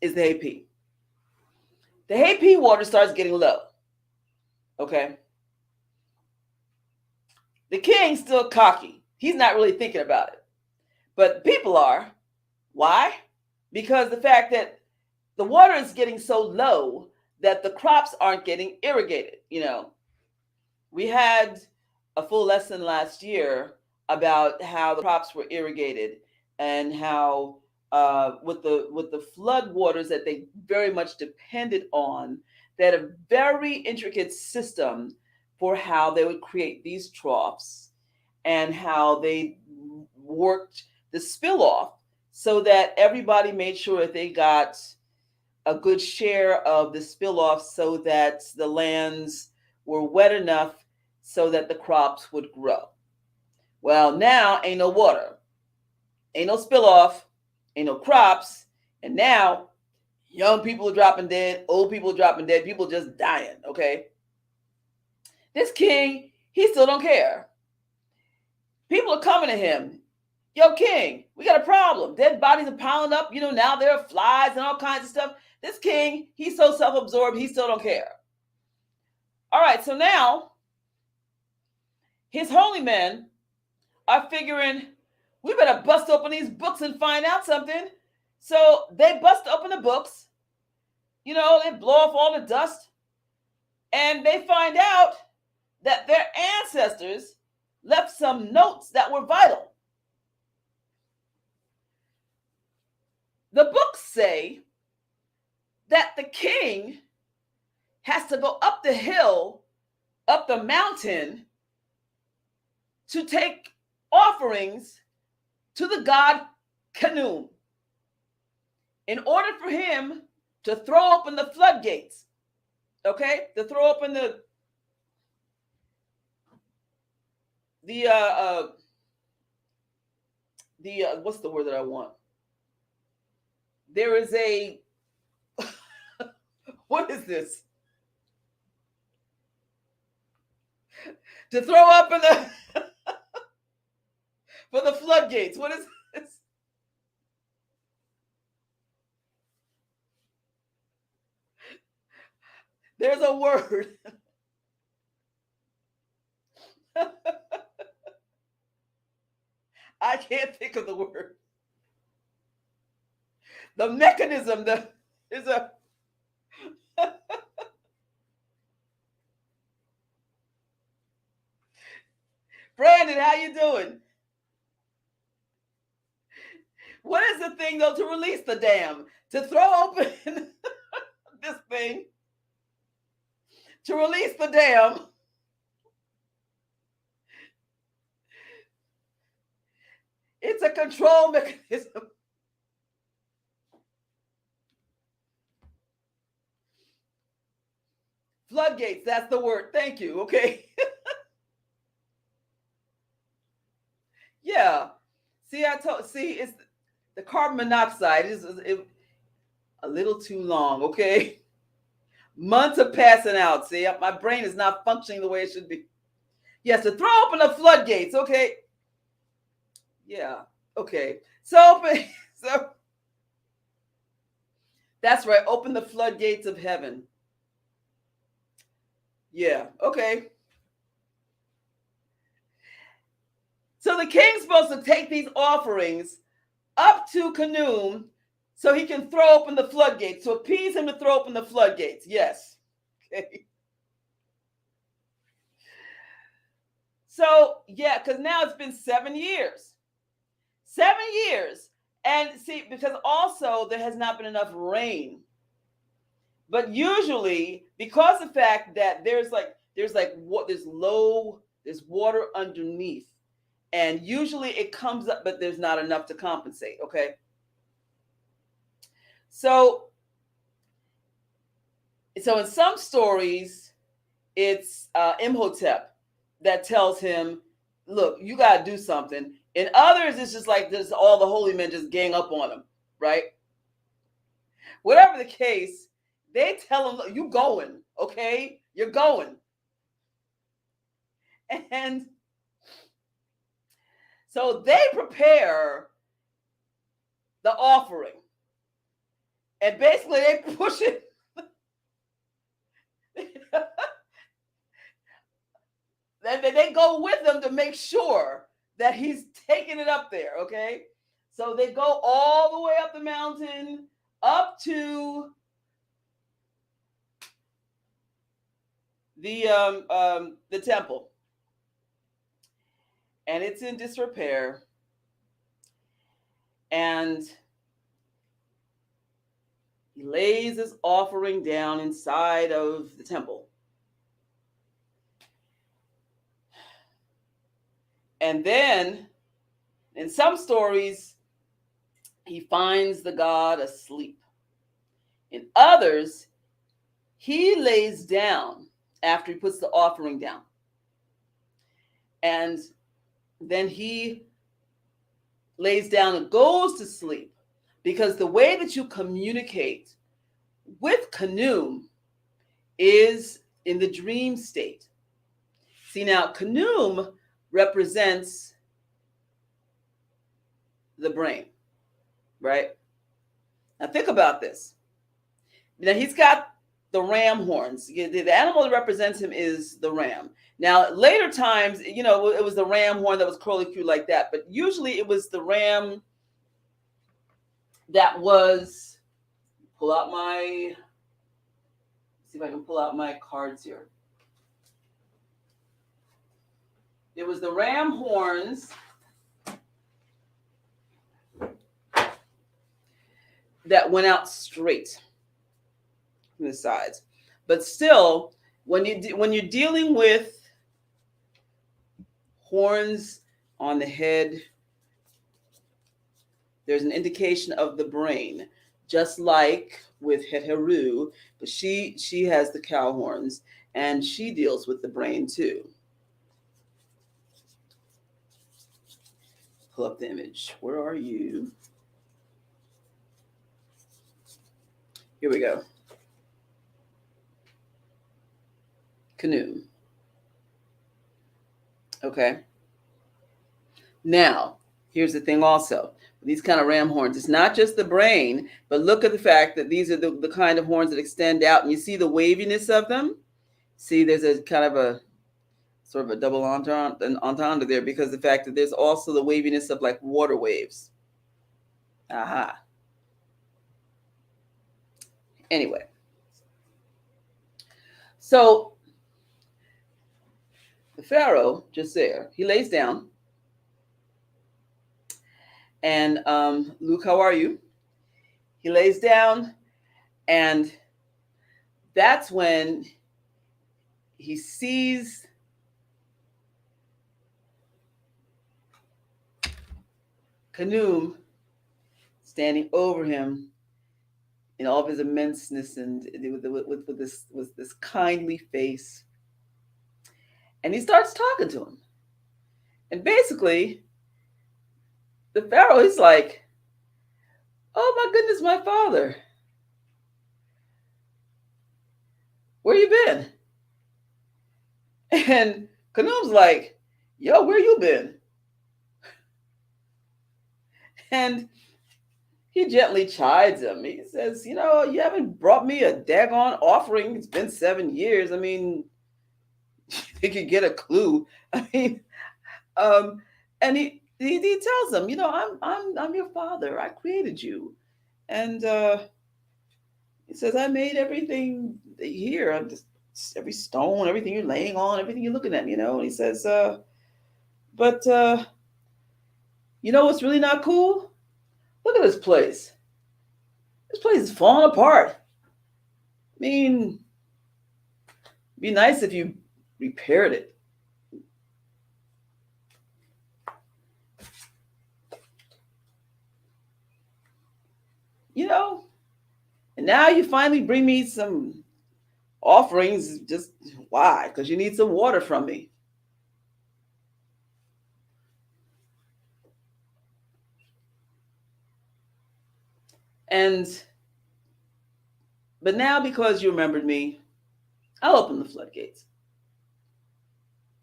is the Hapi. The Hapi water starts getting low. Okay. The king's still cocky. He's not really thinking about it. But people are. Why? Because the fact that the water is getting so low that the crops aren't getting irrigated. You know, we had a full lesson last year about how the crops were irrigated and how with the flood waters that they very much depended on, they had a very intricate system for how they would create these troughs and how they worked the spill off so that everybody made sure that they got a good share of the spill off so that the lands were wet enough so that the crops would grow. Well, now ain't no water, ain't no spill off, ain't no crops, and now young people are dropping dead, old people are dropping dead, people just dying, okay? This king, he still don't care. People are coming to him. Yo, king, we got a problem. Dead bodies are piling up. You know, now there are flies and all kinds of stuff. This king, he's so self-absorbed, he still don't care. All right, so now his holy men are figuring, we better bust open these books and find out something. So they bust open the books. You know, they blow off all the dust. And they find out that their ancestors left some notes that were vital. The books say that the king has to go up the hill, up the mountain, to take offerings to the god Khnum in order for him to throw open the floodgates, okay? To throw open the what's the word that I want? There is a what is this? To throw up in the for the floodgates. What is this? There's a word. I can't think of the word. The mechanism is a Brandon, how you doing? What is the thing though to release the dam? To throw open this thing, to release the dam. It's a control mechanism. Floodgates, that's the word. Thank you. Okay. Yeah. See, it's the carbon monoxide. a little too long, okay? Months of passing out. See, my brain is not functioning the way it should be. Yes, to throw open the floodgates, okay? Yeah, okay. So, so that's right. Open the floodgates of heaven. Yeah, okay. So the king's supposed to take these offerings up to Khnum so he can throw open the floodgates, to appease him to throw open the floodgates. Yes. Okay. So, yeah, because now it's been 7 years. 7 years. And see, because also there has not been enough rain. But usually, because of the fact that there's water underneath. And usually it comes up, but there's not enough to compensate. Okay. So in some stories, it's Imhotep that tells him, look, you got to do something. In others, it's just like there's all the holy men just gang up on him, right? Whatever the case, they tell him, look, you going, okay? You're going. And so they prepare the offering. And basically they push it. They go with them to make sure that he's taking it up there, okay? So they go all the way up the mountain, up to the temple. And it's in disrepair. And he lays his offering down inside of the temple. And then, in some stories, he finds the god asleep. In others, he lays down after he puts the offering down. And then he lays down and goes to sleep. Because the way that you communicate with Khnum is in the dream state. See, now, Khnum represents the brain, right? Now, think about this. Now, he's got the ram horns. The animal that represents him is the ram. Now, later times, it was the ram horn that was curly Q like that, but usually it was the ram that was, see if I can pull out my cards here. It was the ram horns that went out straight from the sides. But still, when you're dealing with horns on the head, there's an indication of the brain, just like with Heteru, but she has the cow horns and she deals with the brain too. Pull up the image. Where are you? Here we go. Khnum. Okay. Now, here's the thing also. These kind of ram horns, it's not just the brain, but look at the fact that these are the kind of horns that extend out, and you see the waviness of them. See, there's a kind of a sort of a double entendre there, because the fact that there's also the waviness of like water waves. Aha. Anyway. So the Pharaoh, just there, he lays down. And Luke, how are you? He lays down, and that's when he sees Khnum standing over him in all of his immenseness and with this kindly face. And he starts talking to him. And basically, the Pharaoh is like, oh my goodness, my father. where you been? And Khanum's like, yo, where you been? And he gently chides him. He says, you haven't brought me a daggone offering. It's been 7 years. I mean, you could get a clue. I mean, um, and he tells him, I'm your father. I created you. And he says, I made everything here. I'm just every stone, everything you're laying on, everything you're looking at, And he says, but you know what's really not cool? Look at this place. This place is falling apart. I mean, it'd be nice if you repaired it. You know, and now you finally bring me some offerings. Just why? Because you need some water from me. And but now because you remembered me, I'll open the floodgates.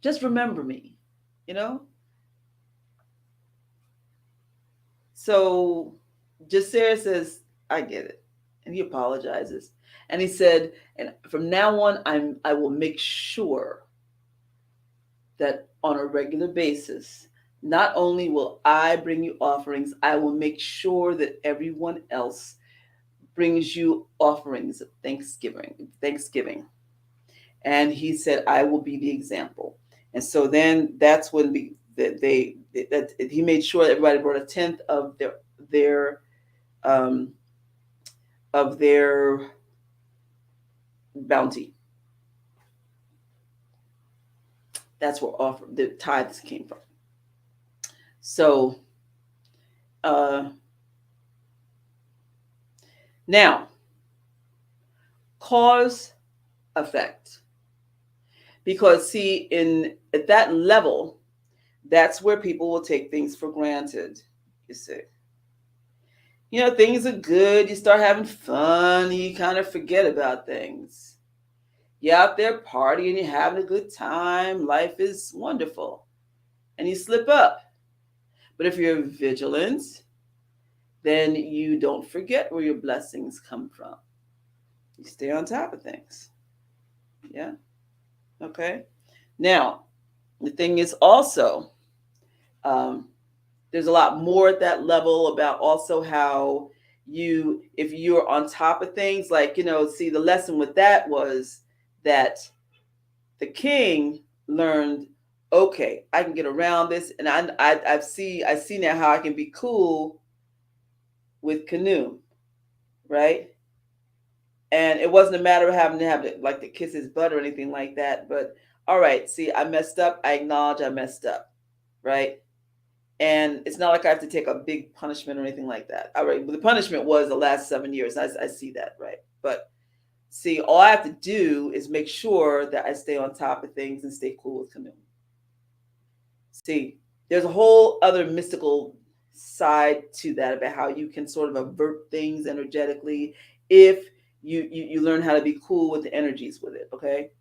Just remember me, you know? So Jacer says, I get it. And he apologizes. And he said, and from now on, I will make sure that on a regular basis, not only will I bring you offerings, I will make sure that everyone else brings you offerings of Thanksgiving. And he said, I will be the example. And so then that's when he made sure that everybody brought a tenth their um, of their bounty. That's where the tithes came from. So uh, now, cause effect, because see, in at that level, that's where people will take things for granted. You see, things are good. You start having fun. You kind of forget about things. You're out there partying. You're having a good time. Life is wonderful, and you slip up. But if you're vigilant, then you don't forget where your blessings come from. You stay on top of things. Yeah. Okay. Now, the thing is also, um, there's a lot more at that level about also how if you're on top of things, like, see, the lesson with that was that the king learned, okay, I can get around this. And I see now how I can be cool with Canoe, right? And it wasn't a matter of having to have like to kiss his butt or anything like that. But all right, see, I messed up. I acknowledge I messed up, right? And it's not like I have to take a big punishment or anything like that. All right, but the punishment was the last 7 years. I see that, right? But see, all I have to do is make sure that I stay on top of things and stay cool with Canoe. See, there's a whole other mystical side to that about how you can sort of avert things energetically if you learn how to be cool with the energies with it. Okay,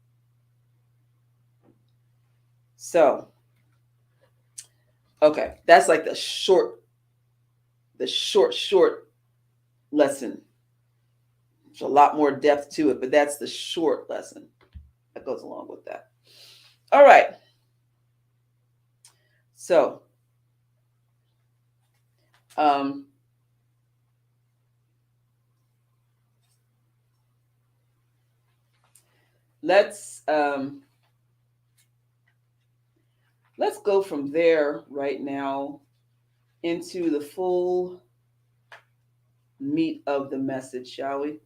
so okay, that's like the short lesson. There's a lot more depth to it, but that's the short lesson that goes along with that. All right, so um, let's let's go from there right now into the full meat of the message, shall we?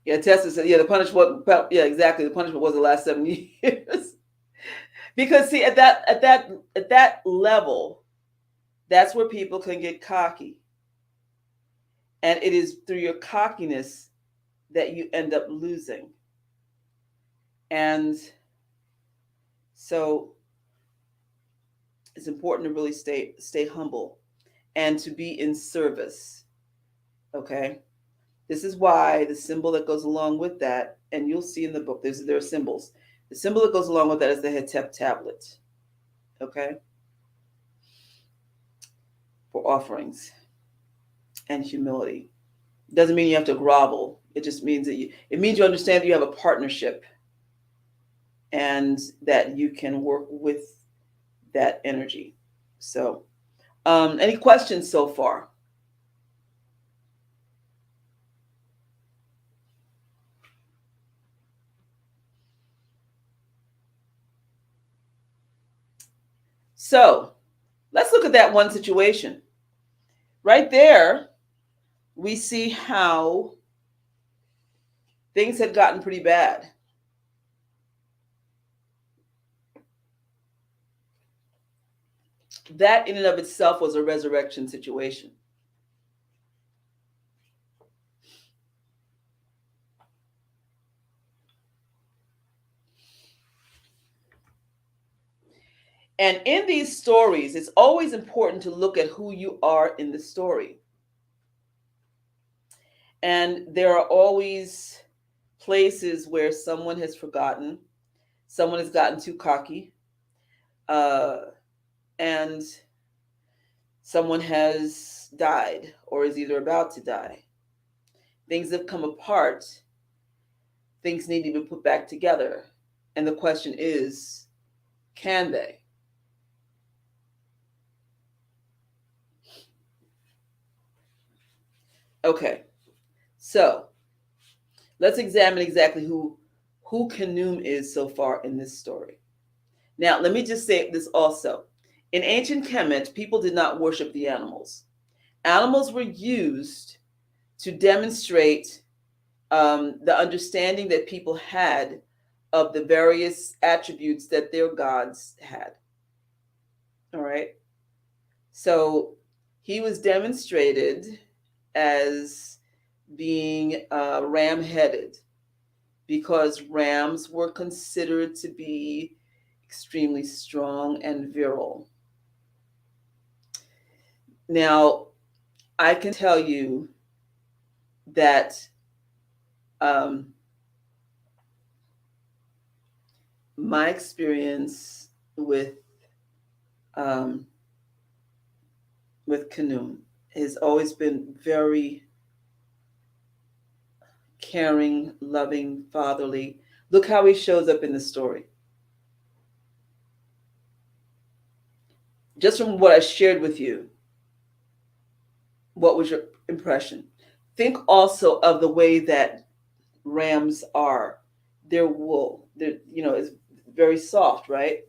Yeah, Tessa said, yeah, the punishment, yeah, exactly. The punishment was the last 7 years. Because see, at that level, that's where people can get cocky. And it is through your cockiness that you end up losing. And so it's important to really stay humble and to be in service. Okay? This is why the symbol that goes along with that, and you'll see in the book, there are symbols. The symbol that goes along with that is the Hetep tablet, okay, for offerings and humility. Doesn't mean you have to grovel. It just means that it means you understand that you have a partnership and that you can work with that energy. So, any questions so far? So, let's look at that one situation. Right there, we see how things had gotten pretty bad. That in and of itself was a resurrection situation. And in these stories, it's always important to look at who you are in the story. And there are always places where someone has forgotten, someone has gotten too cocky, uh, and someone has died or is either about to die. Things have come apart, things need to be put back together. And the question is, can they? Okay, so let's examine exactly who Khnum is so far in this story. Now, let me just say this also. In ancient Kemet, people did not worship the animals. Animals were used to demonstrate the understanding that people had of the various attributes that their gods had. All right. So he was demonstrated as being ram headed because rams were considered to be extremely strong and virile. Now, I can tell you that um, my experience um, with Khnum has always been very caring, loving, fatherly. Look how he shows up in the story. Just from what I shared with you, what was your impression? Think also of the way that rams are. Their wool, is very soft, right?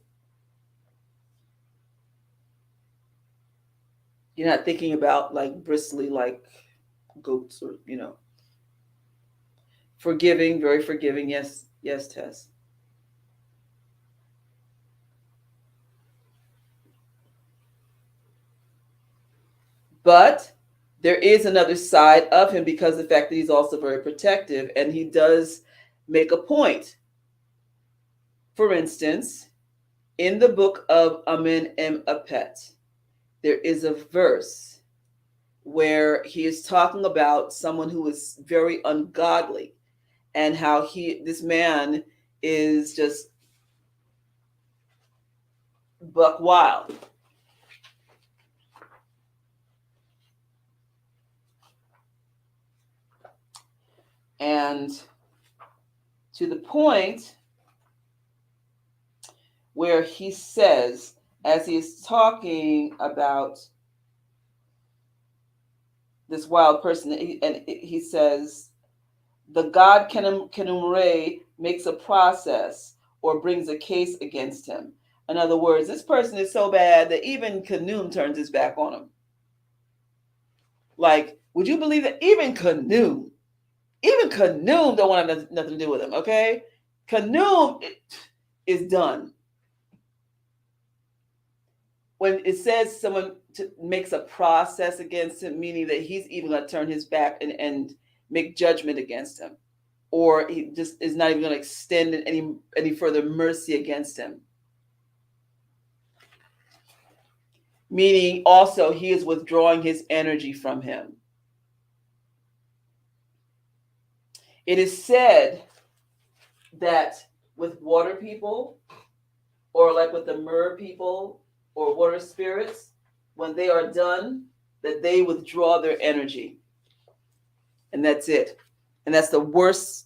You're not thinking about like bristly like goats or forgiving, very forgiving. Yes, yes, Tess. But there is another side of him because of the fact that he's also very protective and he does make a point. For instance, in the book of Amen Em Apet, there is a verse where he is talking about someone who is very ungodly and how this man is just buck wild. And to the point where he says, as he is talking about this wild person, and he says, the god Kenumre makes a process or brings a case against him. In other words, this person is so bad that even Khnum turns his back on him. Like, would you believe that even Khnum don't want to have nothing to do with him, okay? Khnum is done. When it says someone makes a process against him, meaning that he's even going to turn his back and make judgment against him, or he just is not even going to extend any further mercy against him. Meaning also he is withdrawing his energy from him. It is said that with water people, or like with the mer people or water spirits, when they are done, that they withdraw their energy. And that's it. And that's the worst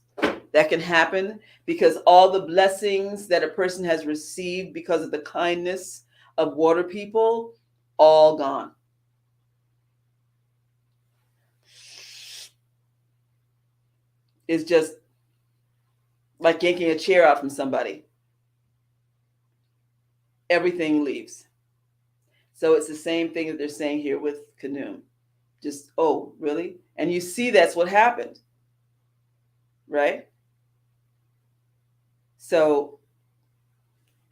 that can happen, because all the blessings that a person has received because of the kindness of water people, all gone. It's just like yanking a chair out from somebody. Everything leaves. So it's the same thing that they're saying here with Canum. Just, oh, really? And you see that's what happened, right? So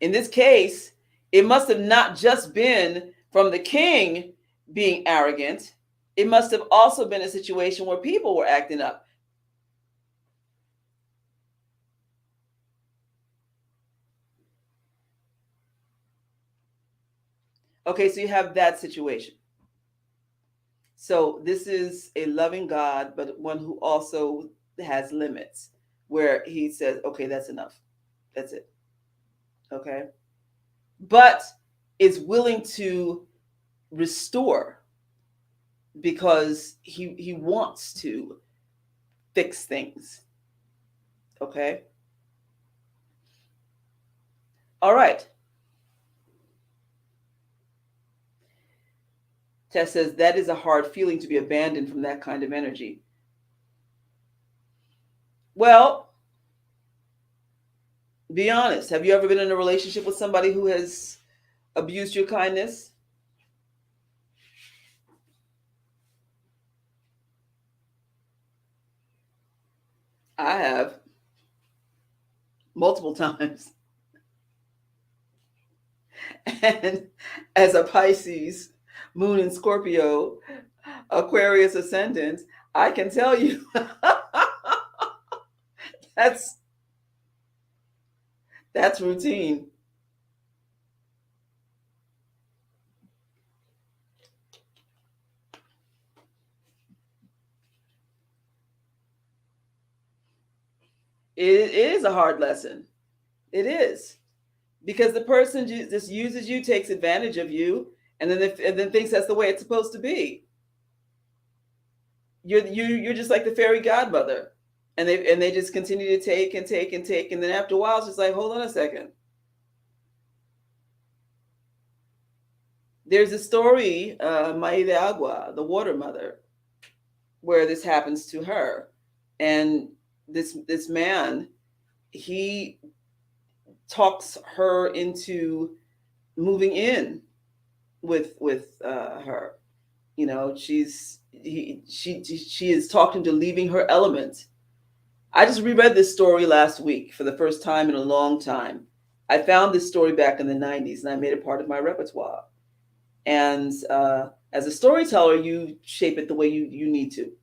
in this case, it must have not just been from the king being arrogant. It must have also been a situation where people were acting up. Okay, so you have that situation. So this is a loving God, but one who also has limits, where he says, okay, that's enough. That's it. Okay. But is willing to restore, because he wants to fix things. Okay. All right. Tess says that is a hard feeling, to be abandoned from that kind of energy. Well, be honest. Have you ever been in a relationship with somebody who has abused your kindness? I have, multiple times. And as a Pisces, Moon in Scorpio, Aquarius ascendant, I can tell you that's routine. It is a hard lesson. It is, because the person just uses you, takes advantage of you, and then thinks that's the way it's supposed to be. You're just like the fairy godmother, and they just continue to take and take and take, and then after a while, it's just like, hold on a second. There's a story, Mai de Agua, the water mother, where this happens to her, and this man, he talks her into moving in with her. You know, she is talking to leaving her element. I just reread this story last week for the first time in a long time. I found this story back in the 90s, and I made it part of my repertoire. And as a storyteller, you shape it the way you need to.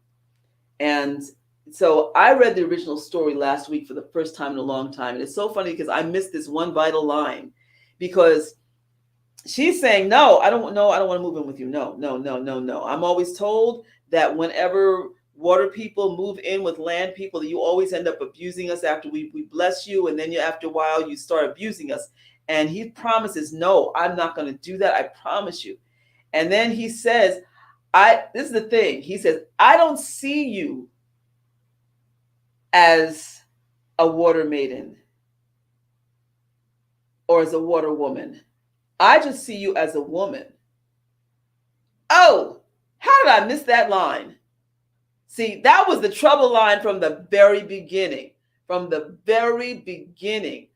And so I read the original story last week for the first time in a long time. And it's so funny because I missed this one vital line, because she's saying, no, I don't want to move in with you. No, no, no, no, no. I'm always told that whenever water people move in with land people, that you always end up abusing us after we bless you. And then after a while, you start abusing us. And he promises, no, I'm not going to do that. I promise you. And then he says, this is the thing. He says, I don't see you as a water maiden or as a water woman. I just see you as a woman. Oh, how did I miss that line? See, that was the trouble line from the very beginning. From the very beginning.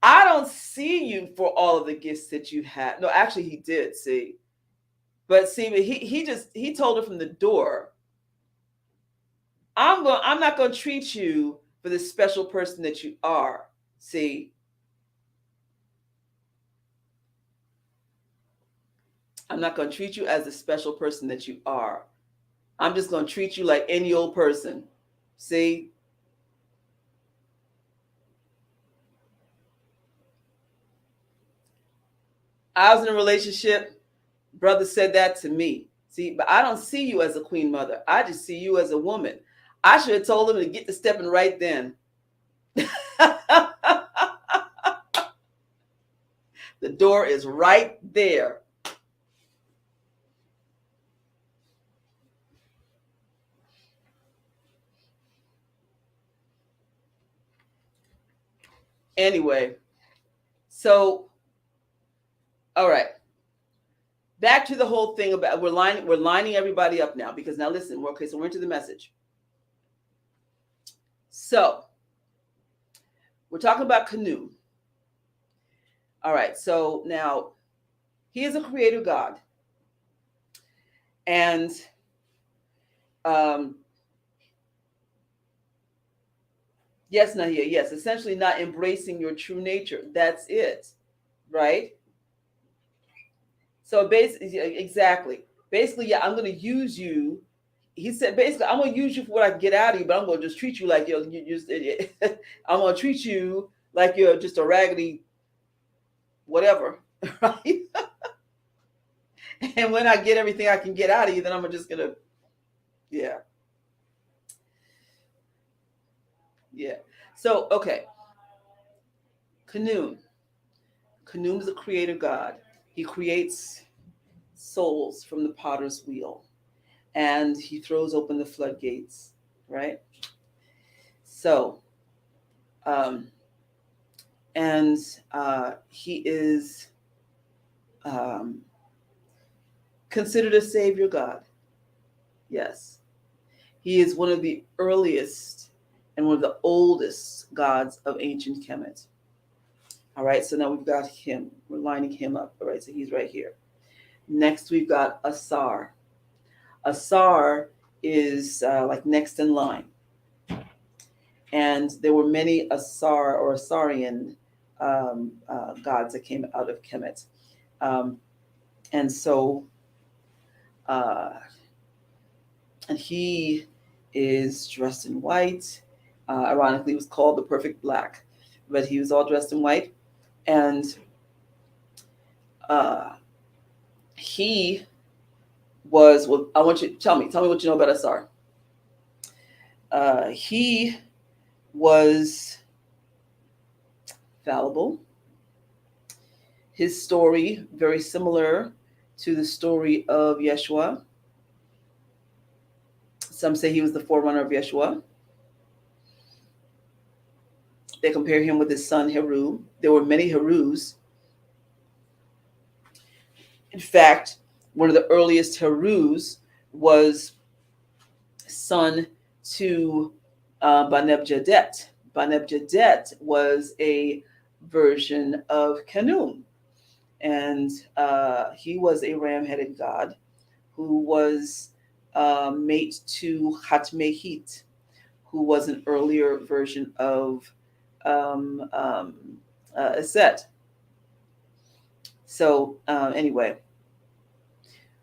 I don't see you for all of the gifts that you had. No, actually, he did, see. But see, he told her from the door, I'm not going to treat you for the special person that you are. See, I'm not going to treat you as the special person that you are. I'm just going to treat you like any old person. See? I was in a relationship. Brother said that to me. See, but I don't see you as a queen mother. I just see you as a woman. I should have told him to get to stepping right then. The door is right there. Anyway, so all right. Back to the whole thing about we're lining everybody up now, because now listen, so we're into the message. So we're talking about Canoe. All right, so now he is a creator God. And um, yes, Nahia, yes, essentially not embracing your true nature. That's it, right? So basically, exactly. Basically, yeah, I'm going to use you. He said, basically, I'm going to use you for what I can get out of you, but I'm going to just treat you like you're just idiot. I'm going to treat you like you're just a raggedy whatever, right? And when I get everything I can get out of you, then I'm just going to, yeah, yeah. So, okay, Khnum. Khnum is a creator God. He creates souls from the potter's wheel, and he throws open the floodgates, right? So, um, and he is um, considered a savior God. Yes, he is one of the earliest and one of the oldest gods of ancient Kemet. All right, so now we've got him. We're lining him up. All right, so he's right here. Next, we've got Asar. Asar is like next in line. And there were many Asar or Asarian gods that came out of Kemet. Um, and so, uh, and he is dressed in white. Ironically, he was called the perfect black, but he was all dressed in white. And uh, he was, well, I want you to tell me what you know about Asar. He was fallible. His story very similar to the story of Yeshua. Some say he was the forerunner of Yeshua. They compare him with his son Heru. There were many Herus. In fact, one of the earliest Herus was son to Banebjadet. Banebjadet was a version of Khnum, and he was a ram-headed god who was mate to Hatmehit, who was an earlier version of um, um, Aset. So anyway,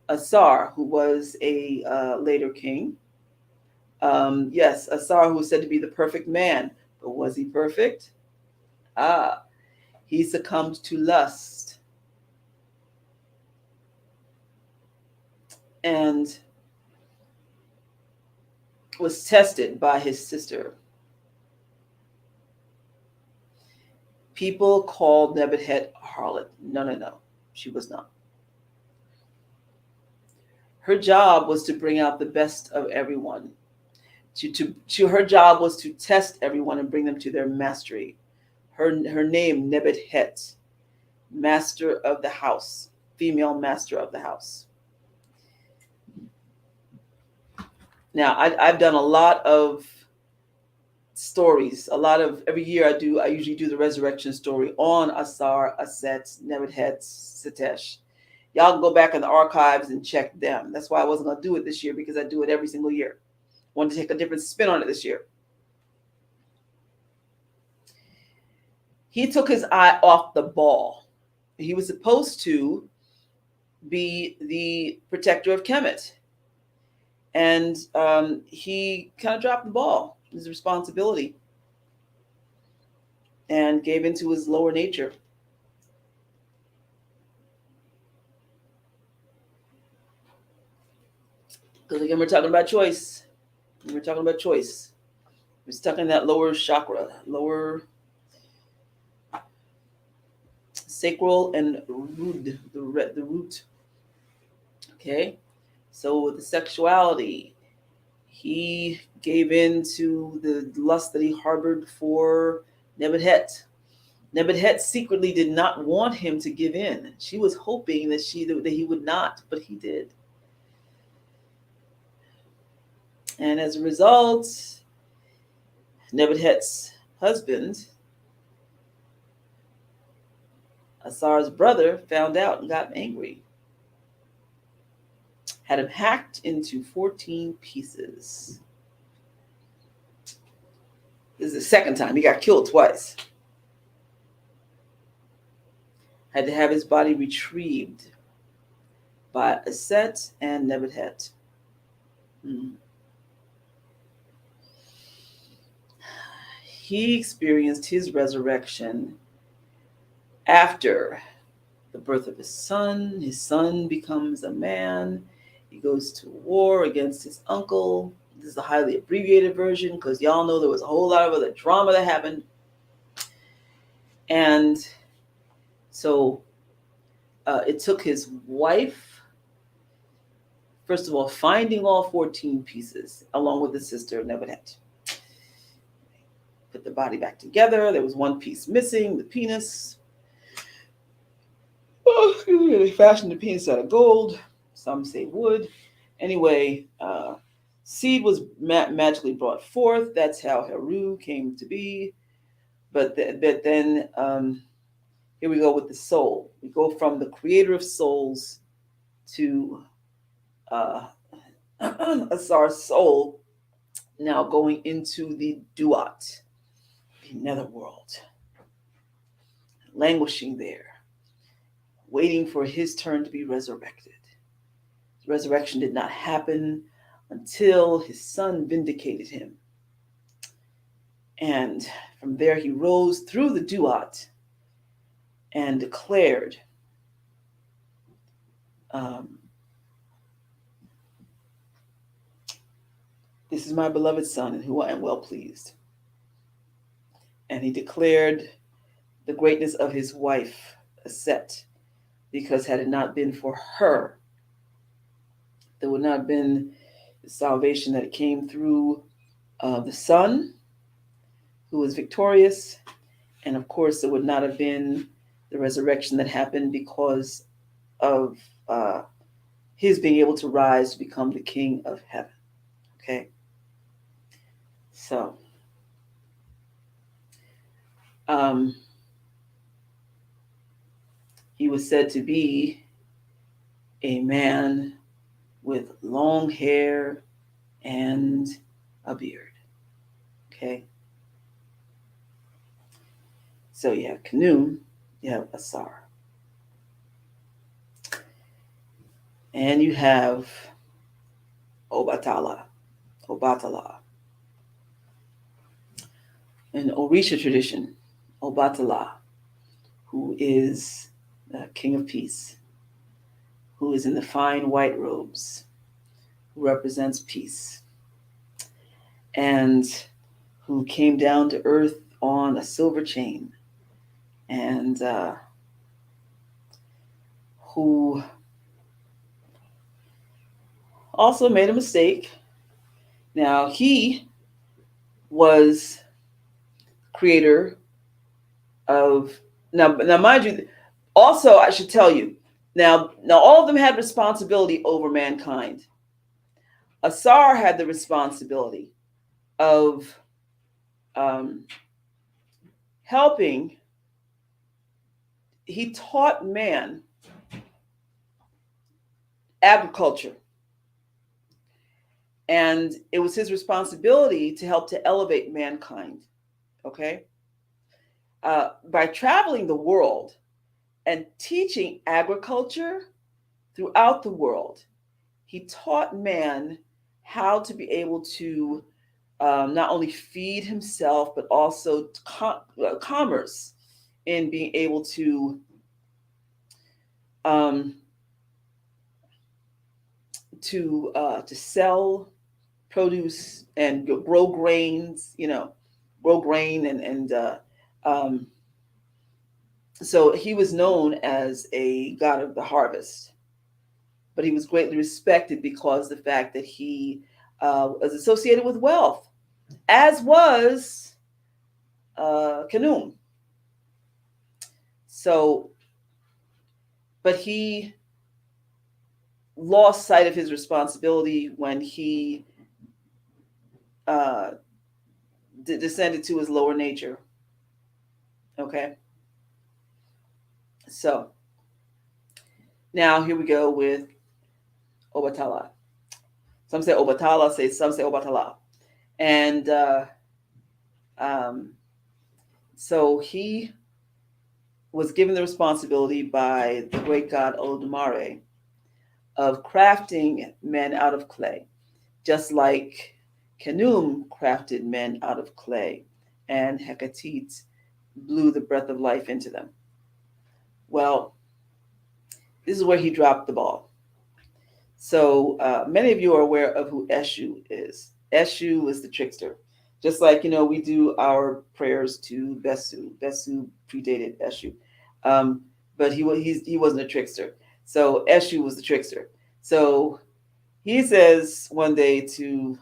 Asar, who was a later king. Yes, Asar, who was said to be the perfect man, but was he perfect? Ah, he succumbed to lust and was tested by his sister. People called Nebuchadnezzar a harlot. No. She was not. Her job was to bring out the best of everyone. Her job was to test everyone and bring them to their mastery. Her name, Nebuchadnezzar, master of the house, female master of the house. Now, I've done a lot of stories. Every year I usually do the resurrection story on Asar, Aset, Nebuchadnezzar, Setesh. Y'all can go back in the archives and check them. That's why I wasn't going to do it this year, because I do it every single year. I wanted to take a different spin on it this year. He took his eye off the ball. He was supposed to be the protector of Kemet. And he kind of dropped the ball, his responsibility, and gave into his lower nature. Because again, we're talking about choice. We're talking about choice. We're stuck in that lower chakra, lower sacral and root, the root. Okay, so with the sexuality, he gave in to the lust that he harbored for Nebuchadnezzar. Nebuchadnezzar secretly did not want him to give in. She was hoping that he would not, but he did. And as a result, Nebuchadnezzar's husband, Asar's brother, found out and got angry. Had him hacked into 14 pieces. This is the second time. He got killed twice. Had to have his body retrieved by Aset and Nebuchadnezzar. He experienced his resurrection after the birth of his son. His son becomes a man. He goes to war against his uncle. This is a highly abbreviated version because y'all know there was a whole lot of other drama that happened. And so it took his wife, first of all, finding all 14 pieces along with his sister Nebuchadnezzar. Put the body back together. There was one piece missing, the penis. Oh, excuse me. They fashioned the penis out of gold. Some say wood. Anyway, seed was magically brought forth. That's how Heru came to be. But then here we go with the soul. We go from the creator of souls to Asar's soul, now going into the Duat, the netherworld, languishing there, waiting for his turn to be resurrected. His resurrection did not happen until his son vindicated him. And from there he rose through the Duat and declared, this is my beloved son in whom I am well pleased. And he declared the greatness of his wife, Aset, because had it not been for her, there would not have been the salvation that came through the son, who was victorious. And of course, there would not have been the resurrection that happened because of his being able to rise to become the king of heaven. Okay? So, he was said to be a man with long hair and a beard. Okay? So you have Khnum, you have Asar. And you have Obatala. In Orisha tradition, Obatala, who is the king of peace, who is in the fine white robes, who represents peace, and who came down to earth on a silver chain, and who also made a mistake. Now, he was creator of, now mind you, also I should tell you, now all of them had responsibility over mankind. Asar had the responsibility of helping. He taught man agriculture, and it was his responsibility to help to elevate mankind. Okay, by traveling the world and teaching agriculture throughout the world, he taught man how to be able to not only feed himself, but also commerce in being able to sell produce and grow grains, grow grain um, so he was known as a god of the harvest, but he was greatly respected because the fact that he was associated with wealth, as was Khnum. So, but he lost sight of his responsibility when he uh, descended to his lower nature. Okay, so now here we go with Obatala. Some say Obatala, some say Obatala, and um, so he was given the responsibility by the great god Olodumare of crafting men out of clay, just like Khnum crafted men out of clay, and Hecate blew the breath of life into them. Well, this is where he dropped the ball. So many of you are aware of who Eshu is. Eshu is the trickster. Just like, we do our prayers to Besu. Besu predated Eshu. Um, but he wasn't a trickster. So Eshu was the trickster. So he says one day to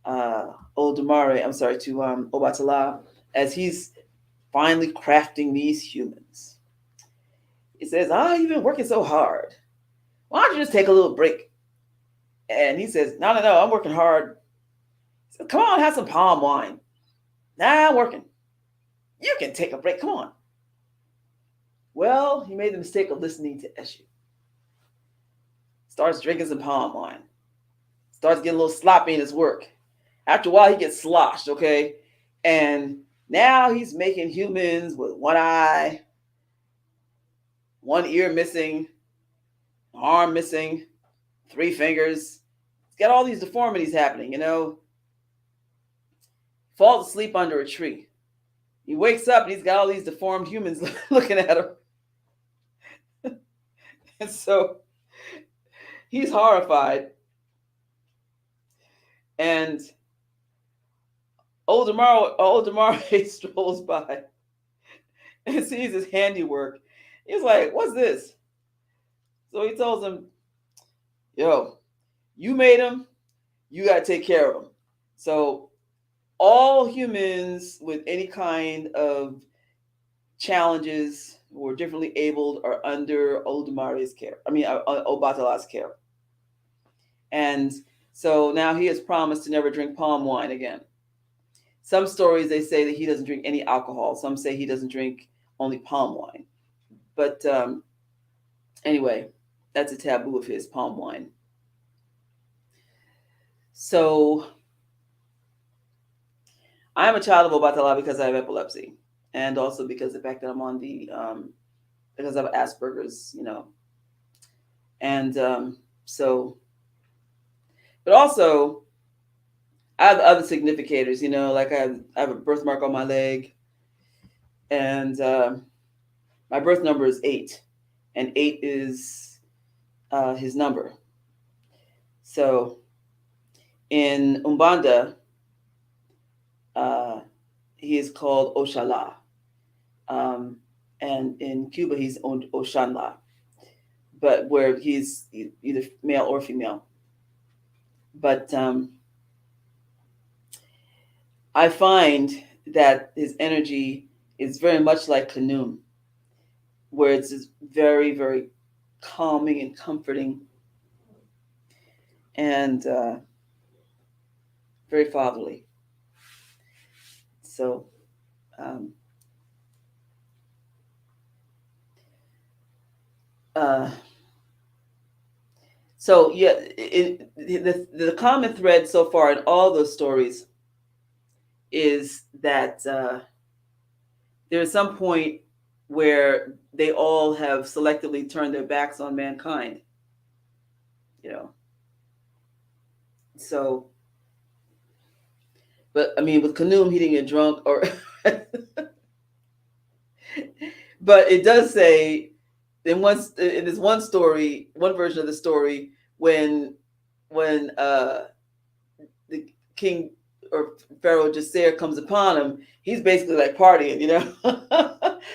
Oldumare, I'm sorry, to Obatala, as he's finally crafting these humans. He says, you've been working so hard. Why don't you just take a little break? And he says, no, I'm working hard. He says, come on, have some palm wine. Nah, I'm working. You can take a break. Come on. Well, he made the mistake of listening to Eshu. Starts drinking some palm wine. Starts getting a little sloppy in his work. After a while, he gets sloshed, okay? And now he's making humans with one eye, one ear missing, arm missing, 3 fingers. He's got all these deformities happening, Falls asleep under a tree. He wakes up and he's got all these deformed humans looking at him. And so he's horrified. And Oldemar strolls by and sees his handiwork. He's like, what's this? So he tells him, yo, you made him, you got to take care of him. So all humans with any kind of challenges or differently abled are under Oldumare's care. Obatala's care. And so now he has promised to never drink palm wine again. Some stories, they say that he doesn't drink any alcohol. Some say he doesn't drink only palm wine. But anyway, that's a taboo of his, palm wine. So I'm a child of Obatala because I have epilepsy, and also because of the fact that I'm on the because I have Asperger's, and so, but also I have other significators, like I have a birthmark on my leg, and my birth number is 8, and 8 is his number. So in Umbanda, he is called Oshala. And in Cuba, he's Oshanla, but where he's either male or female. But I find that his energy is very much like Khnum, where it's just very, very calming and comforting, and very fatherly. So so yeah, the common thread so far in all those stories is that there's some point where they all have selectively turned their backs on mankind, So, but with Khnum, he didn't get drunk, or but it does say in this one story, one version of the story, when King or Pharaoh Jasir comes upon him, he's basically like partying, you know.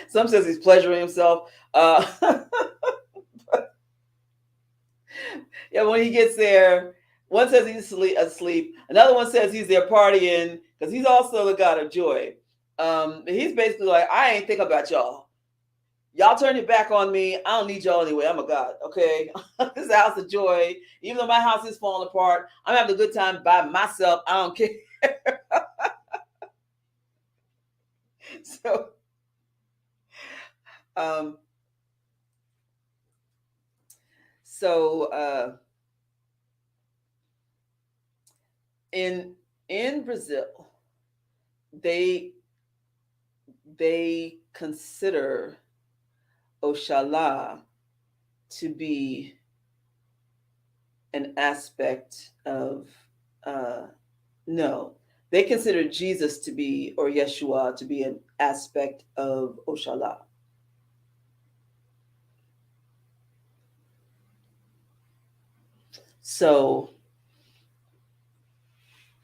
Some says he's pleasuring himself. Yeah, when he gets there, one says he's asleep. Another one says he's there partying because he's also the god of joy. He's basically like, I ain't think about y'all. Y'all turn your back on me. I don't need y'all anyway. I'm a god, okay? This is a house of joy. Even though my house is falling apart, I'm having a good time by myself. I don't care. So, um, so in Brazil, they they consider Oxalá to be an aspect of no, they consider Jesus to be, or Yeshua to be, an aspect of Oxalá. So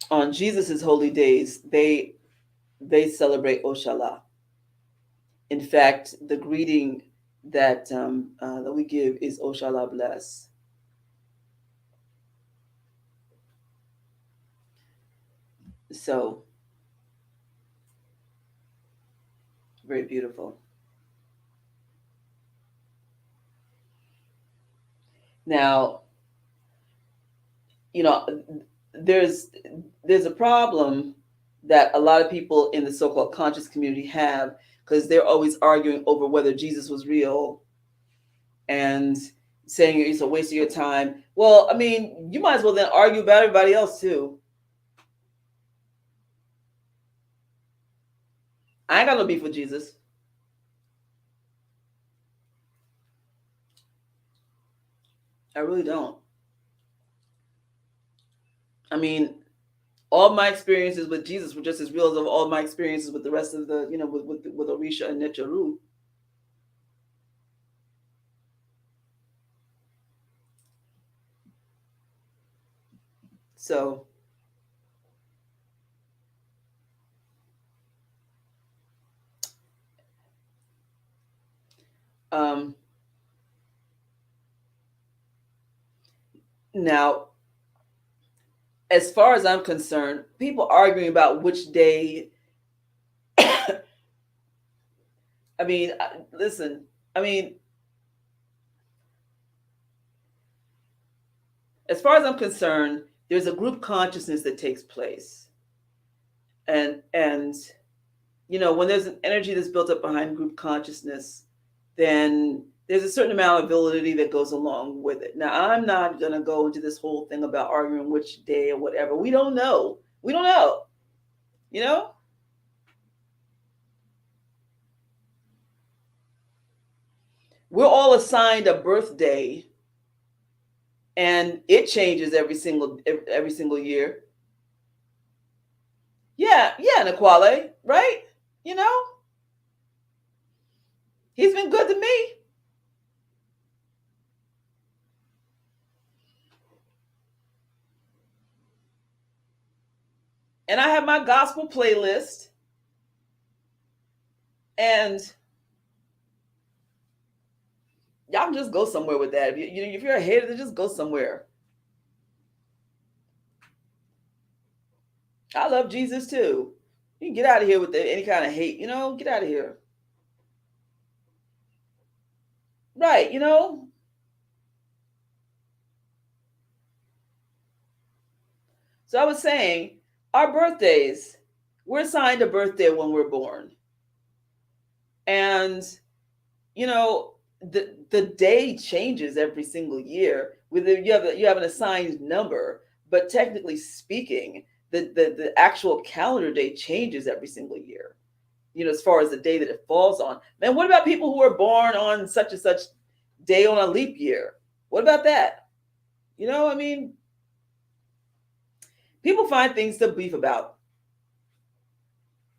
on Jesus's holy days, they celebrate Oxalá. In fact, the greeting that we give is Oxalá bless. So very beautiful. Now, you know, there's there's a problem that a lot of people in the so-called conscious community have, because they're always arguing over whether Jesus was real and saying it's a waste of your time. Well, I mean, you might as well then argue about everybody else too. I ain't got no beef with Jesus. I really don't. I mean, all my experiences with Jesus were just as real as all my experiences with the rest of the, with Orisha and Necharu. So, um, now, as far as I'm concerned, people arguing about which day. I mean, listen. I mean, as far as I'm concerned, there's a group consciousness that takes place, and when there's an energy that's built up behind group consciousness, then there's a certain amount of validity that goes along with it. Now, I'm not going to go into this whole thing about arguing which day or whatever. We don't know. We don't know. You know? We're all assigned a birthday, and it changes every single year. Yeah, yeah, Niquale, right? You know? He's been good to me. And I have my gospel playlist. And y'all can just go somewhere with that. If you're a hater, then just go somewhere. I love Jesus too. You can get out of here with any kind of hate. Get out of here. Right, So I was saying, our birthdays, we're assigned a birthday when we're born. And, the day changes every single year. You have an assigned number, but technically speaking, the actual calendar day changes every single year. As far as the day that it falls on. Man, what about people who are born on such and such day on a leap year? What about that? I mean, people find things to beef about.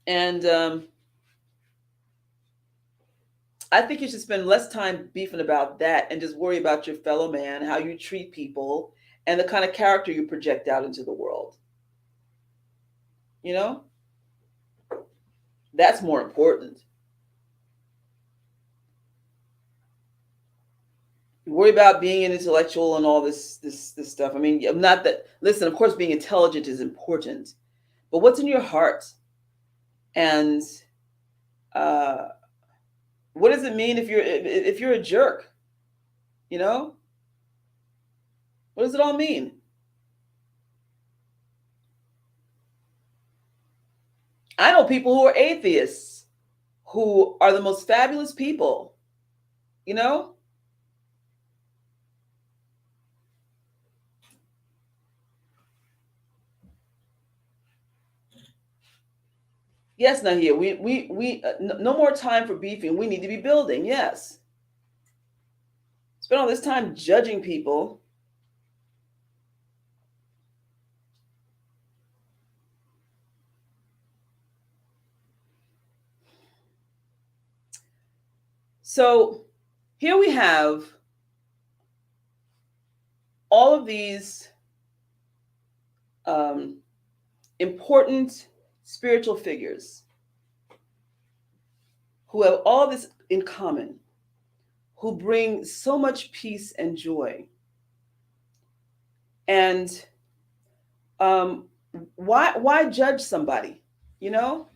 And I think you should spend less time beefing about that and just worry about your fellow man, how you treat people, and the kind of character you project out into the world. You know, that's more important. You worry about being an intellectual and all this stuff. I mean, not that. Listen, of course, being intelligent is important, but what's in your heart? And uh, what does it mean if you're a jerk? You know, what does it all mean? I know people who are atheists who are the most fabulous people. You know, yes, Nahia, no more time for beefing. We need to be building. Yes, spend all this time judging people. So here we have all of these um, important spiritual figures who have all this in common, who bring so much peace and joy. And um, why judge somebody? You know,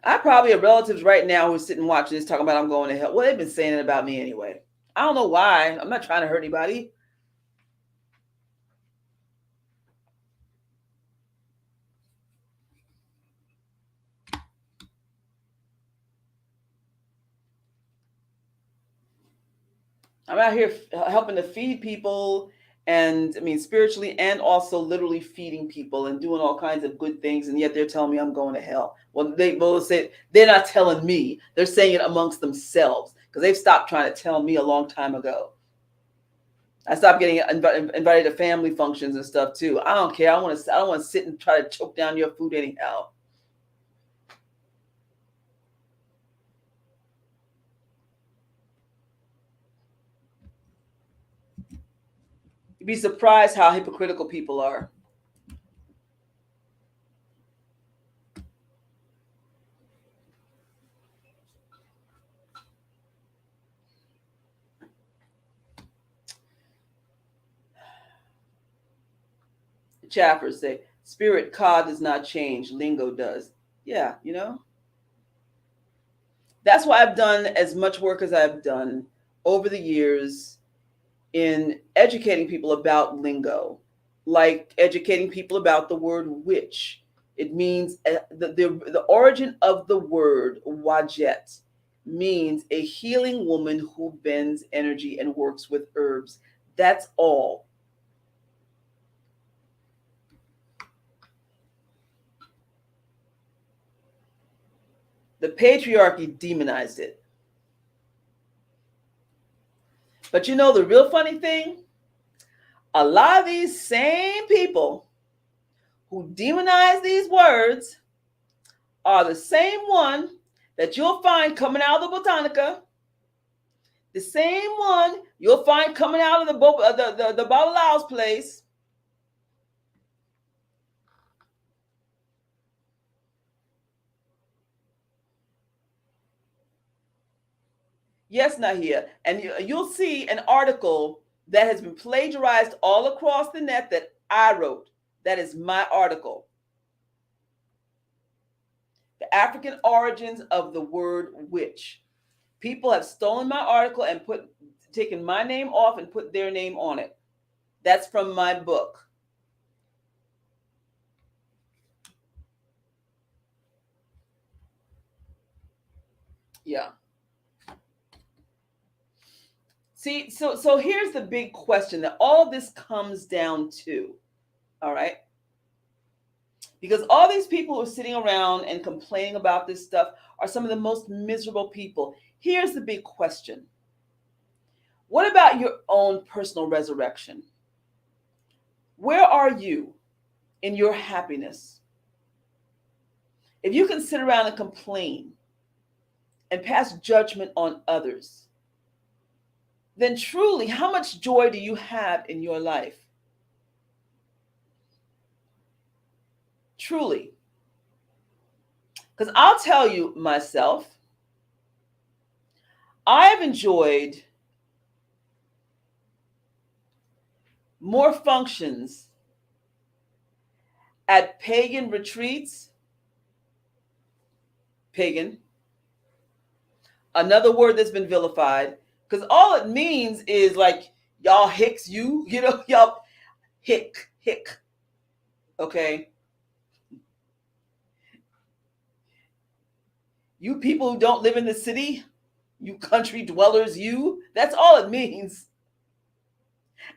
I probably have relatives right now who are sitting watching this talking about I'm going to hell. Well, they've been saying it about me anyway. I don't know why. I'm not trying to hurt anybody. I'm out here helping to feed people, and I mean spiritually and also literally feeding people and doing all kinds of good things, and yet they're telling me I'm going to hell. Well, they both say they're not telling me; they're saying it amongst themselves because they've stopped trying to tell me a long time ago. I stopped getting invited to family functions and stuff too. I don't care. I don't want to sit and try to choke down your food anyhow. You'd be surprised how hypocritical people are. The chaffers say, "Spirit Ka does not change, lingo does." Yeah, you know. That's why I've done as much work as I've done over the years in educating people about lingo, like educating people about the word witch. It means the origin of the word wajet means a healing woman who bends energy and works with herbs. That's all. The patriarchy demonized it. But you know the real funny thing? A lot of these same people who demonize these words are the same one that you'll find coming out of the Botanica, the same one you'll find coming out of the Babalao's place. Yes, Nahia. And you'll see an article that has been plagiarized all across the net that I wrote. That is my article. The African origins of the word witch. People have stolen my article and taken my name off and put their name on it. That's from my book. Yeah. See, so here's the big question that all this comes down to. All right. Because all these people who are sitting around and complaining about this stuff are some of the most miserable people. Here's the big question. What about your own personal resurrection? Where are you in your happiness? If you can sit around and complain and pass judgment on others, then truly, how much joy do you have in your life? Truly. Because I'll tell you myself, I have enjoyed more functions at pagan retreats, pagan, another word that's been vilified, because all it means is like y'all hicks, you know, y'all hick, okay? You people who don't live in the city, you country dwellers, you, that's all it means.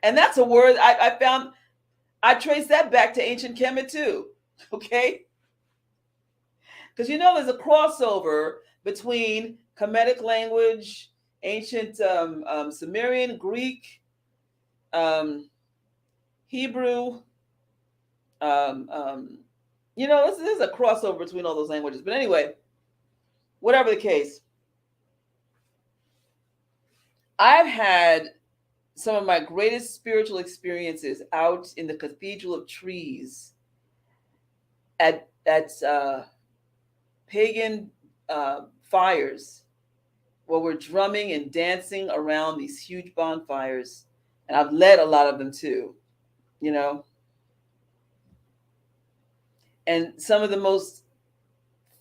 And that's a word I found, I trace that back to ancient Kemet too, okay? Because you know there's a crossover between Kemetic language, ancient Sumerian, Greek, um, Hebrew. Um, um, you know, there's a crossover between all those languages. But anyway, whatever the case, I've had some of my greatest spiritual experiences out in the Cathedral of Trees at pagan fires where we're drumming and dancing around these huge bonfires. And I've led a lot of them too, you know. And some of the most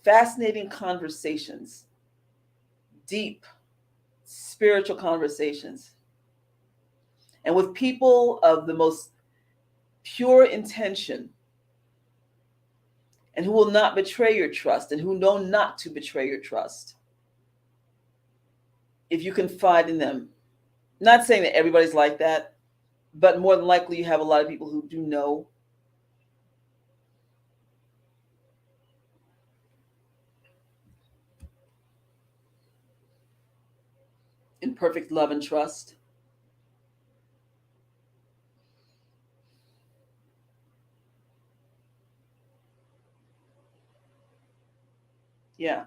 fascinating conversations, deep spiritual conversations, and with people of the most pure intention and who will not betray your trust and who know not to betray your trust. If you confide in them, not saying that everybody's like that, but more than likely you have a lot of people who do know. In perfect love and trust. Yeah.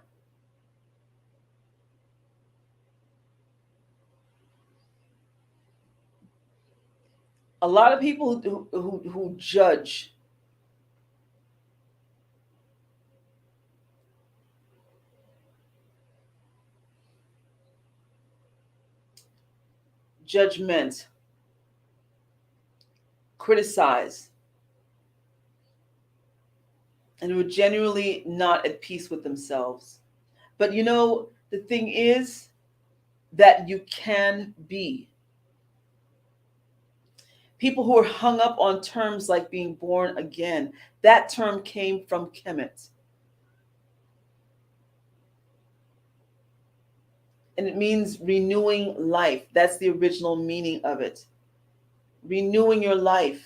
A lot of people who judge, judgment, criticize, and who are genuinely not at peace with themselves. But you know, the thing is that you can be. People who are hung up on terms like being born again, that term came from Kemet. And it means renewing life. That's the original meaning of it. Renewing your life.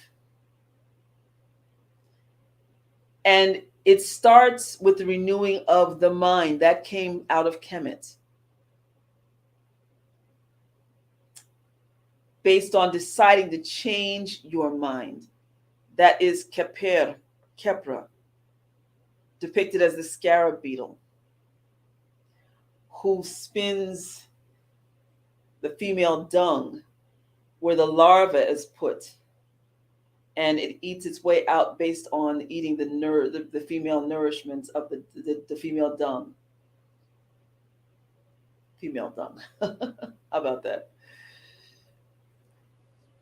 And it starts with the renewing of the mind. That came out of Kemet. Based on deciding to change your mind. That is Keper, Kepra, depicted as the scarab beetle, who spins the female dung where the larva is put, and it eats its way out based on eating the female nourishments of the female dung. Female dung. How about that?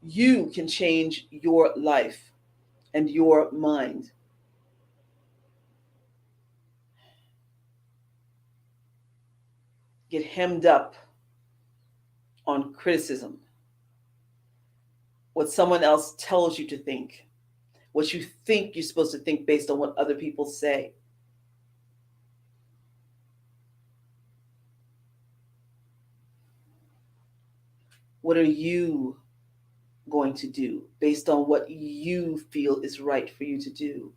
You can change your life and your mind. Get hemmed up on criticism, what someone else tells you to think, what you think you're supposed to think based on what other people say. What are you going to do based on what you feel is right for you to do?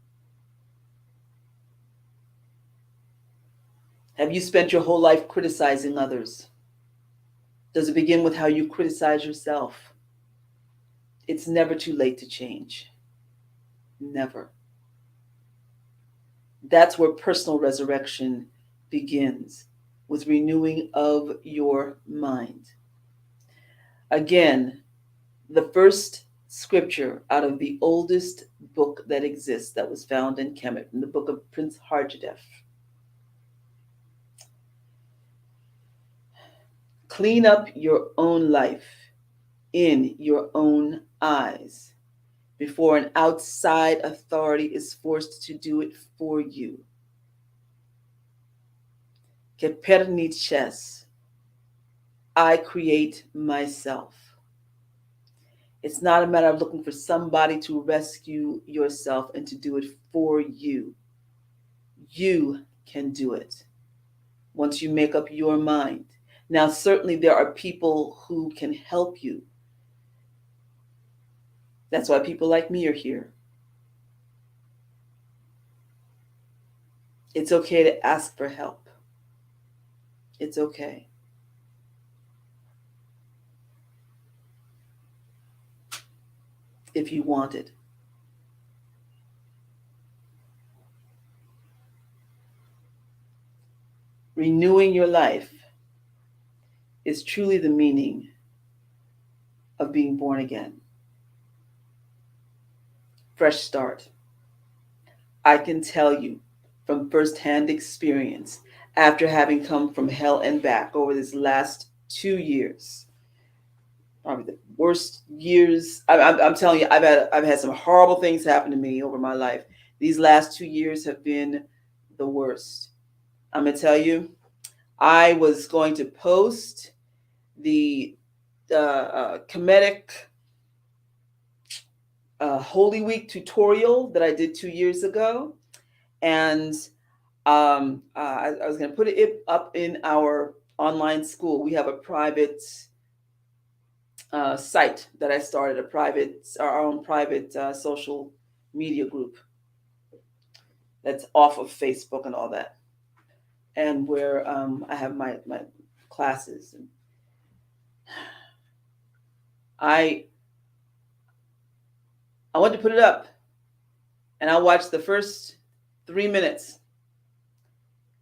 Have you spent your whole life criticizing others? Does it begin with how you criticize yourself? It's never too late to change. Never. That's where personal resurrection begins, with renewing of your mind. Again, the first scripture out of the oldest book that exists that was found in Kemet, in the book of Prince Harjadef. Clean up your own life in your own eyes before an outside authority is forced to do it for you. Keperniches, I create myself. It's not a matter of looking for somebody to rescue yourself and to do it for you. You can do it once you make up your mind. Now, certainly there are people who can help you. That's why people like me are here. It's okay to ask for help. It's okay. If you want it. Renewing your life is truly the meaning of being born again. Fresh start. I can tell you from firsthand experience, after having come from hell and back over this last 2 years, probably the worst years. I'm telling you, I've had some horrible things happen to me over my life. These last 2 years have been the worst. I'm gonna tell you, I was going to post the Kemetic Holy Week tutorial that I did 2 years ago, and I was going to put it up in our online school. We have a private site that I started, our own private social media group that's off of Facebook and all that, and where I have my classes. And I went to put it up, and I watched the first 3 minutes,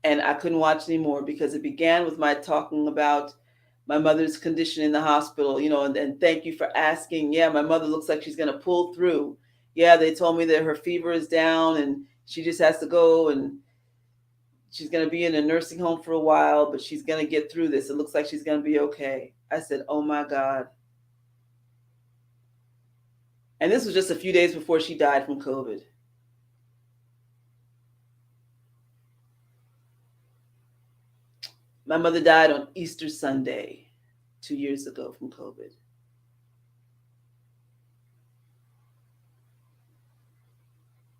and I couldn't watch anymore because it began with my talking about my mother's condition in the hospital, and thank you for asking. Yeah, my mother looks like she's going to pull through. Yeah, they told me that her fever is down and she just has to go, and she's going to be in a nursing home for a while, but she's going to get through this. It looks like she's going to be okay. I said, oh my God. And this was just a few days before she died from COVID. My mother died on Easter Sunday 2 years ago from COVID.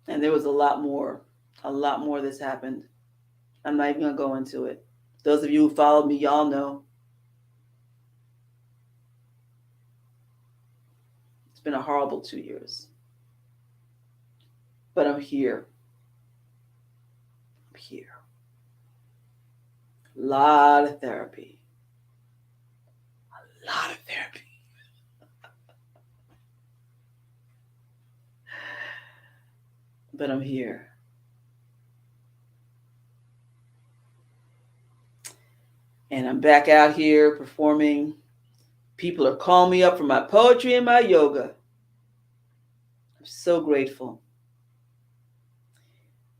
And there was a lot more that's happened. I'm not even going to go into it. Those of you who followed me, y'all know. It's been a horrible 2 years. But I'm here. I'm here. A lot of therapy. A lot of therapy. But I'm here. And I'm back out here performing. People are calling me up for my poetry and my yoga. I'm so grateful.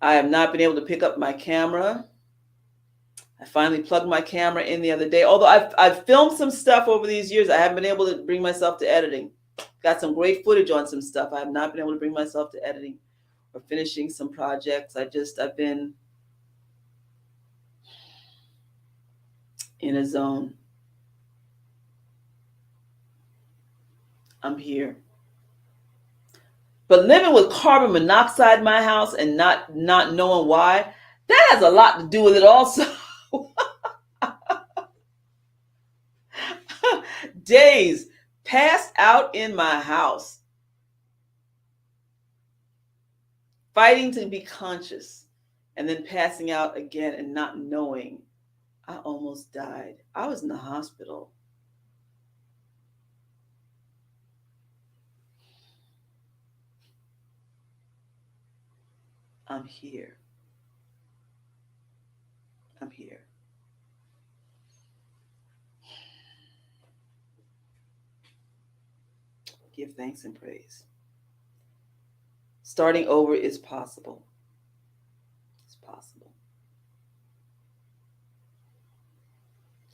I have not been able to pick up my camera. I finally plugged my camera in the other day. Although I've filmed some stuff over these years, I haven't been able to bring myself to editing. Got some great footage on some stuff. I have not been able to bring myself to editing or finishing some projects. I've been in a zone. I'm here. But living with carbon monoxide in my house and not knowing why, that has a lot to do with it also. Days passed out in my house, fighting to be conscious, and then passing out again and not knowing. I almost died. I was in the hospital. I'm here. I'm here. Give thanks and praise. Starting over is possible. It's possible.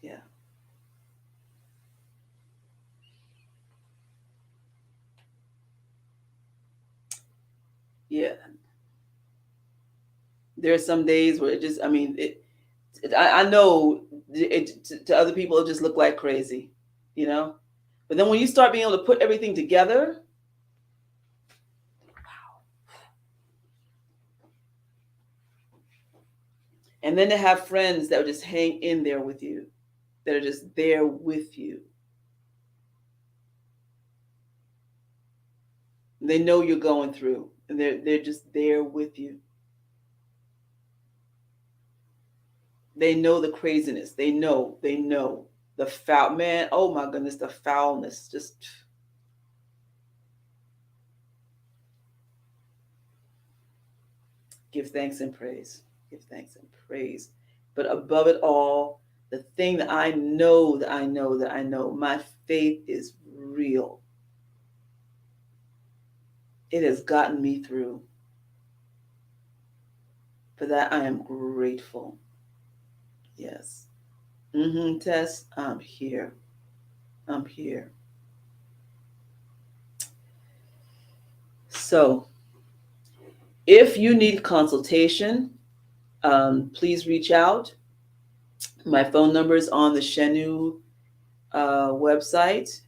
Yeah. Yeah. There are some days where it just, I mean, I know to other people it just looked like crazy, you know? But then when you start being able to put everything together, and then to have friends that would just hang in there with you, that are just there with you. They know you're going through, and they're just there with you. They know the craziness. They know the foul, man. Oh my goodness, the foulness. Just give thanks and praise. Give thanks and praise. But above it all, the thing that I know that I know that I know, my faith is real. It has gotten me through. For that, I am grateful. Yes. Tess, I'm here. I'm here. So, if you need consultation, please reach out. My phone number is on the Shenu website.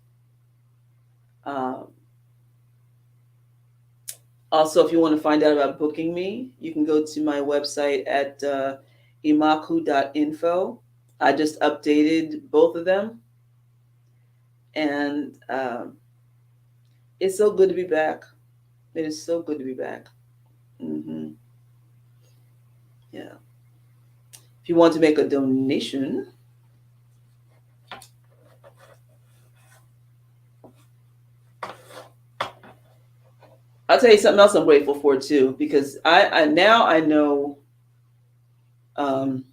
Um, Also, if you want to find out about booking me, you can go to my website at imakhu.info. I just updated both of them, and it's so good to be back. It is so good to be back. hmm Yeah. If you want to make a donation, I'll tell you something else I'm grateful for too, because I now I know um,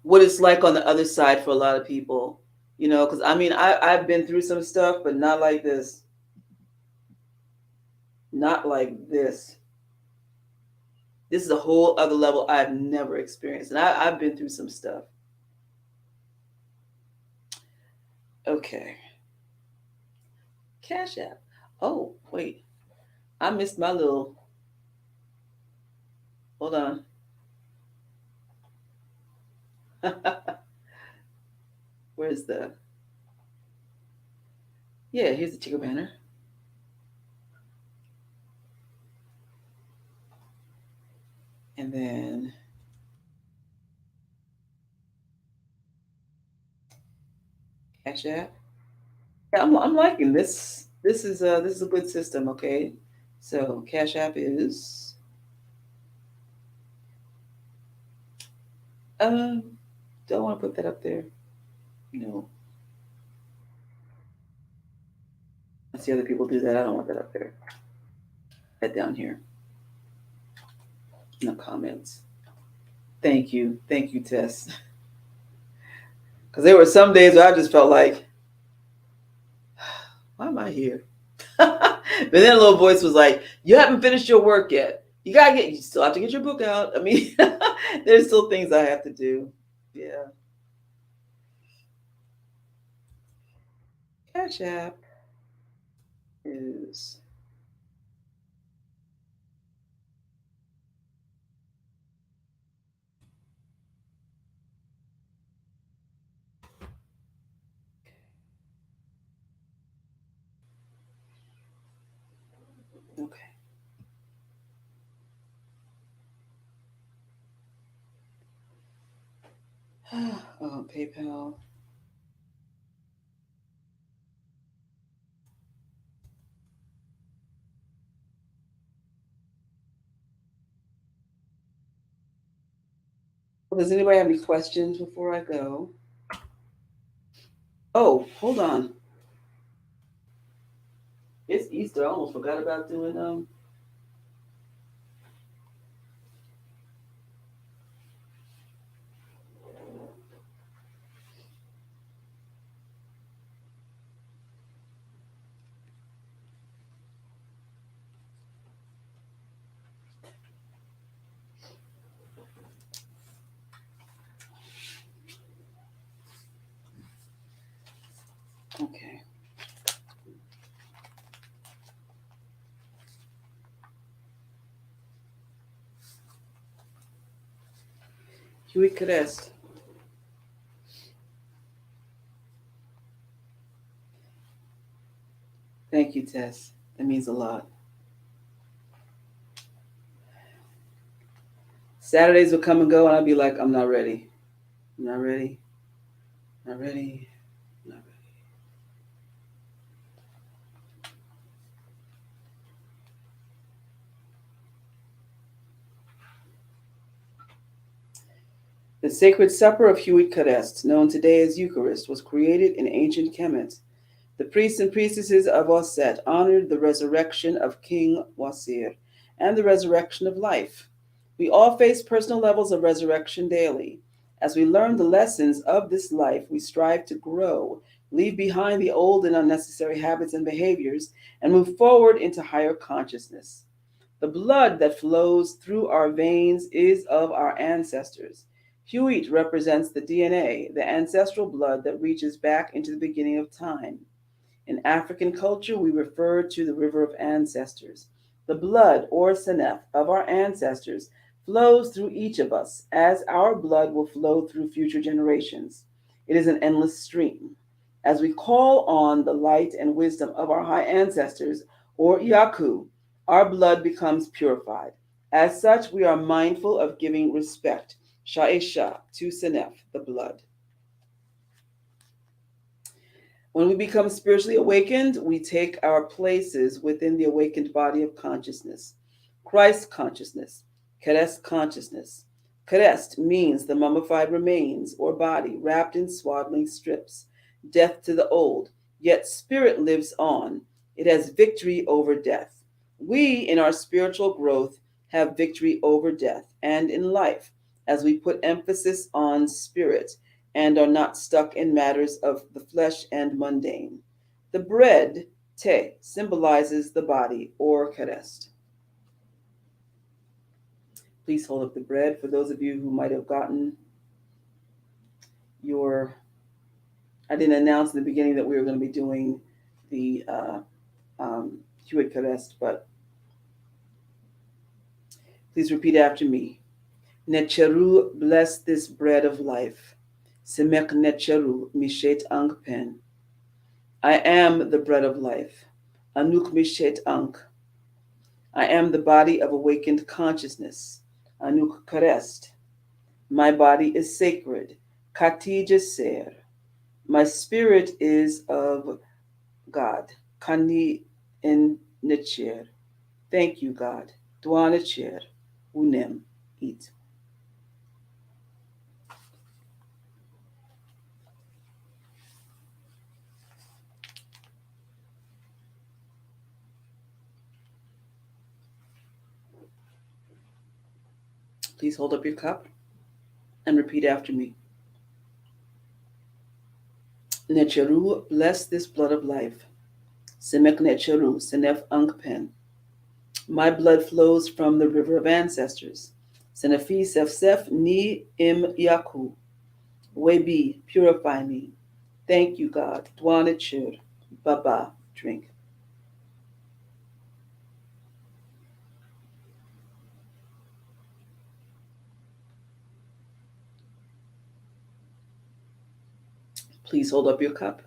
what it's like on the other side for a lot of people. You know, because I mean I've been through some stuff, but not like this. Not like this. This is a whole other level I've never experienced, and I've been through some stuff. Okay, Cash App. Oh wait, I missed my little. Hold on. Where's the? Yeah, here's the ticker banner, and then Cash App. Yeah, I'm liking this. This is a good system. Okay, so Cash App is um. Don't want to put that up there. No, I see other people do that. I don't want that up there. That down here. No comments. Thank you, Tess. Because there were some days where I just felt like, why am I here? But then a little voice was like, you haven't finished your work yet. You still have to get your book out. I mean, there's still things I have to do. Yeah. Cash App is, okay. PayPal. Does anybody have any questions before I go? Oh, hold on. It's Easter. I almost forgot about doing Okay. Huey Crest. Thank you, Tess. That means a lot. Saturdays would come and go, and I'd be like, I'm not ready. I'm not ready. Not ready. Not ready. The sacred supper of Huey Karest, known today as Eucharist, was created in ancient Kemet. The priests and priestesses of Osset honored the resurrection of King Wasir and the resurrection of life. We all face personal levels of resurrection daily. As we learn the lessons of this life, we strive to grow, leave behind the old and unnecessary habits and behaviors, and move forward into higher consciousness. The blood that flows through our veins is of our ancestors. Huit represents the DNA, the ancestral blood that reaches back into the beginning of time. In African culture, we refer to the river of ancestors. The blood, or senef, of our ancestors flows through each of us, as our blood will flow through future generations. It is an endless stream. As we call on the light and wisdom of our high ancestors, or Imakhu, our blood becomes purified. As such, we are mindful of giving respect, sha'isha, to senef, the blood. When we become spiritually awakened, we take our places within the awakened body of consciousness. Christ consciousness, Kerest consciousness. Kerest means the mummified remains or body wrapped in swaddling strips. Death to the old, yet spirit lives on. It has victory over death. We, in our spiritual growth, have victory over death and in life as we put emphasis on spirit and are not stuck in matters of the flesh and mundane. The bread, te, symbolizes the body, or kerest. Please hold up the bread for those of you who might have gotten your. I didn't announce in the beginning that we were going to be doing the Hewitt kerest, but please repeat after me. Necheru, bless this bread of life. Semek necheru, mishet angpen. I am the bread of life. Anuk mishet ank. I am the body of awakened consciousness. Anuk Karest. My body is sacred. Kati Jaser. My spirit is of God. Kani in Nicher. Thank you, God. Dwanacher. Unem. Eat. Please hold up your cup and repeat after me. Necheru, bless this blood of life. Semek Necheru, Senef Ankpen. My blood flows from the river of ancestors. Senefi Sef Ni Im Yaku. Webi, purify me. Thank you, God. Dwanachir. Baba, drink. Please hold up your cup.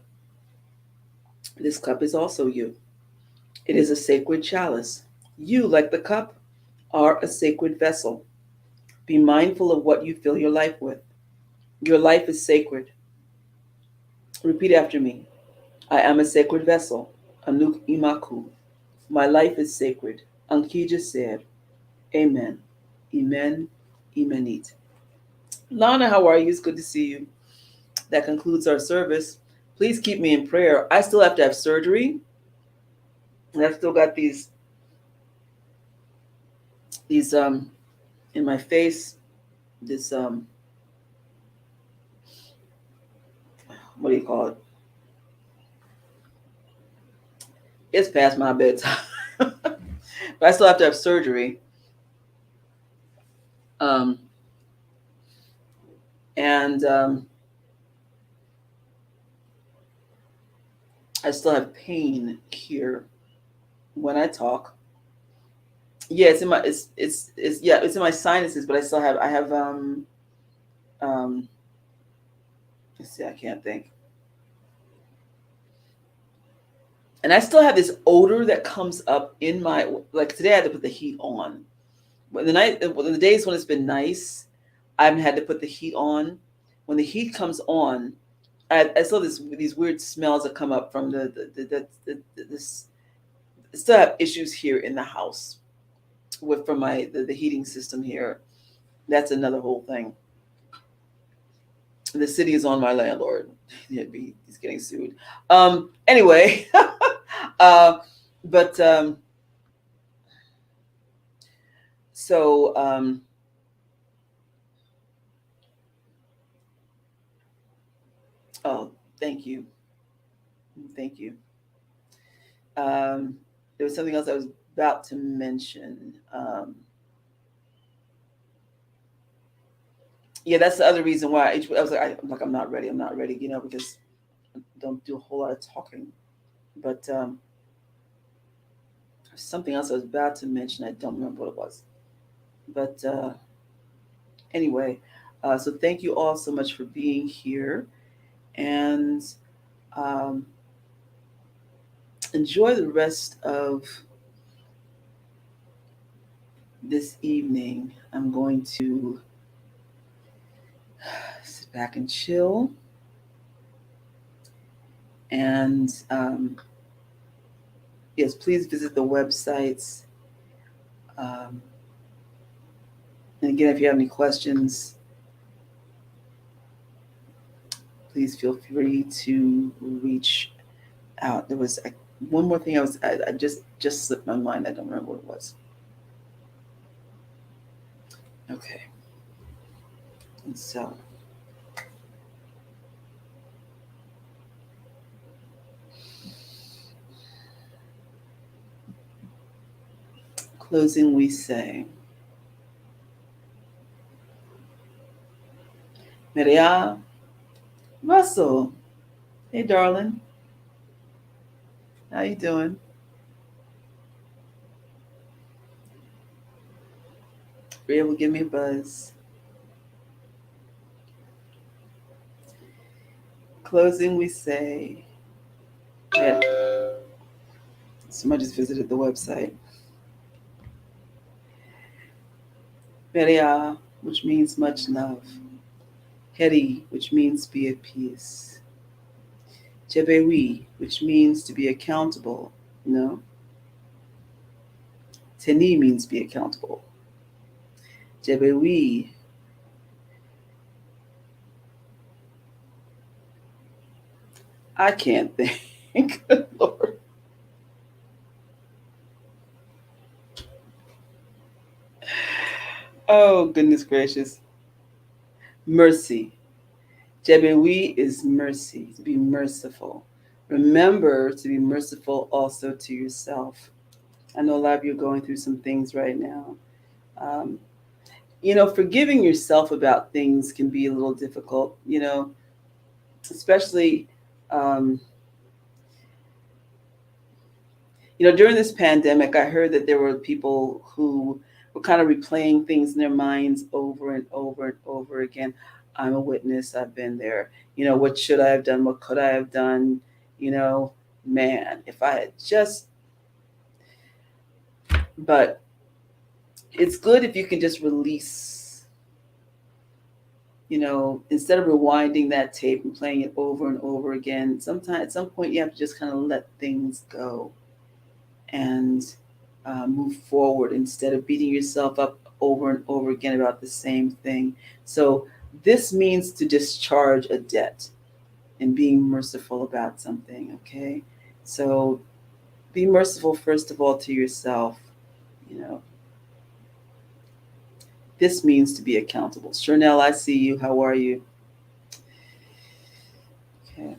This cup is also you. It is a sacred chalice. You, like the cup, are a sacred vessel. Be mindful of what you fill your life with. Your life is sacred. Repeat after me. I am a sacred vessel. Anuk Imakhu. My life is sacred. Ankija said, Amen. Amen. Imenit. Lana, how are you? It's good to see you. That concludes our service. Please keep me in prayer. I still have to have surgery. And I've still got these in my face, this what do you call it? It's past my bedtime. But I still have to have surgery. Um and I still have pain here when I talk. Yeah, it's in my it's yeah, it's in my sinuses, but I have um let's see, I can't think. And I still have this odor that comes up in my, like today I had to put the heat on. But the days when it's been nice, I haven't had to put the heat on. When the heat comes on, I still these weird smells that come up from the this. I still have issues here in the house with from the heating system here. That's another whole thing. The city is on my landlord. He's getting sued. Anyway, uh, but so oh, thank you, thank you. Um, there was something else I was about to mention. Um, yeah, that's the other reason why I was like, I'm like, I'm not ready. I'm not ready, because I don't do a whole lot of talking. But there's something else I was about to mention. I don't remember what it was. But anyway, so thank you all so much for being here, and um, enjoy the rest of this evening. I'm going to sit back and chill, and yes, please visit the websites. Um, and again, if you have any questions, please feel free to reach out. There was one more thing I just slipped my mind. I don't remember what it was. Okay, and so closing, we say, Maria, Russell. Hey, darling, how you doing? Be able to give me a buzz. Closing, we say, yeah. Somebody just visited the website. Maria, which means much love. Heri, which means be at peace. Jebewi, which means to be accountable. Teni means be accountable. Jebewi, I can't think. Lord. Oh, goodness gracious. Mercy. Jebewi is mercy, to be merciful. Remember to be merciful also to yourself. I know a lot of you are going through some things right now. Um, forgiving yourself about things can be a little difficult, especially, um, during this pandemic, I heard that there were people who were kind of replaying things in their minds over and over and over again. I'm a witness, I've been there. What should I have done? What could I have done? You know, Man, if I had just, but it's good if you can just release, instead of rewinding that tape and playing it over and over again. Sometimes at some point you have to just kind of let things go and move forward instead of beating yourself up over and over again about the same thing. So this means to discharge a debt and being merciful about something, okay? So be merciful first of all to yourself. You know, this means to be accountable. Chanel, I see you. How are you? Okay.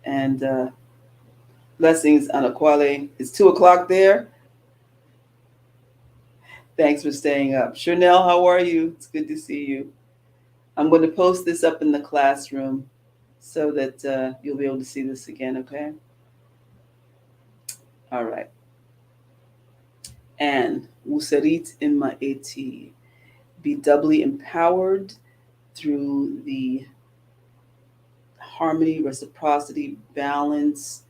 And blessings, Anaquale. It's 2 o'clock there. Thanks for staying up. Chanel, how are you? It's good to see you. I'm going to post this up in the classroom so that you'll be able to see this again, okay? All right. And Usarit imma eti, be doubly empowered through the harmony, reciprocity, balance,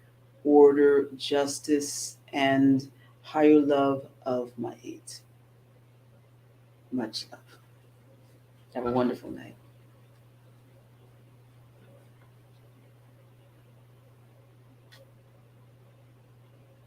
order, justice, and higher love of my eight. Much love. Have a wonderful night.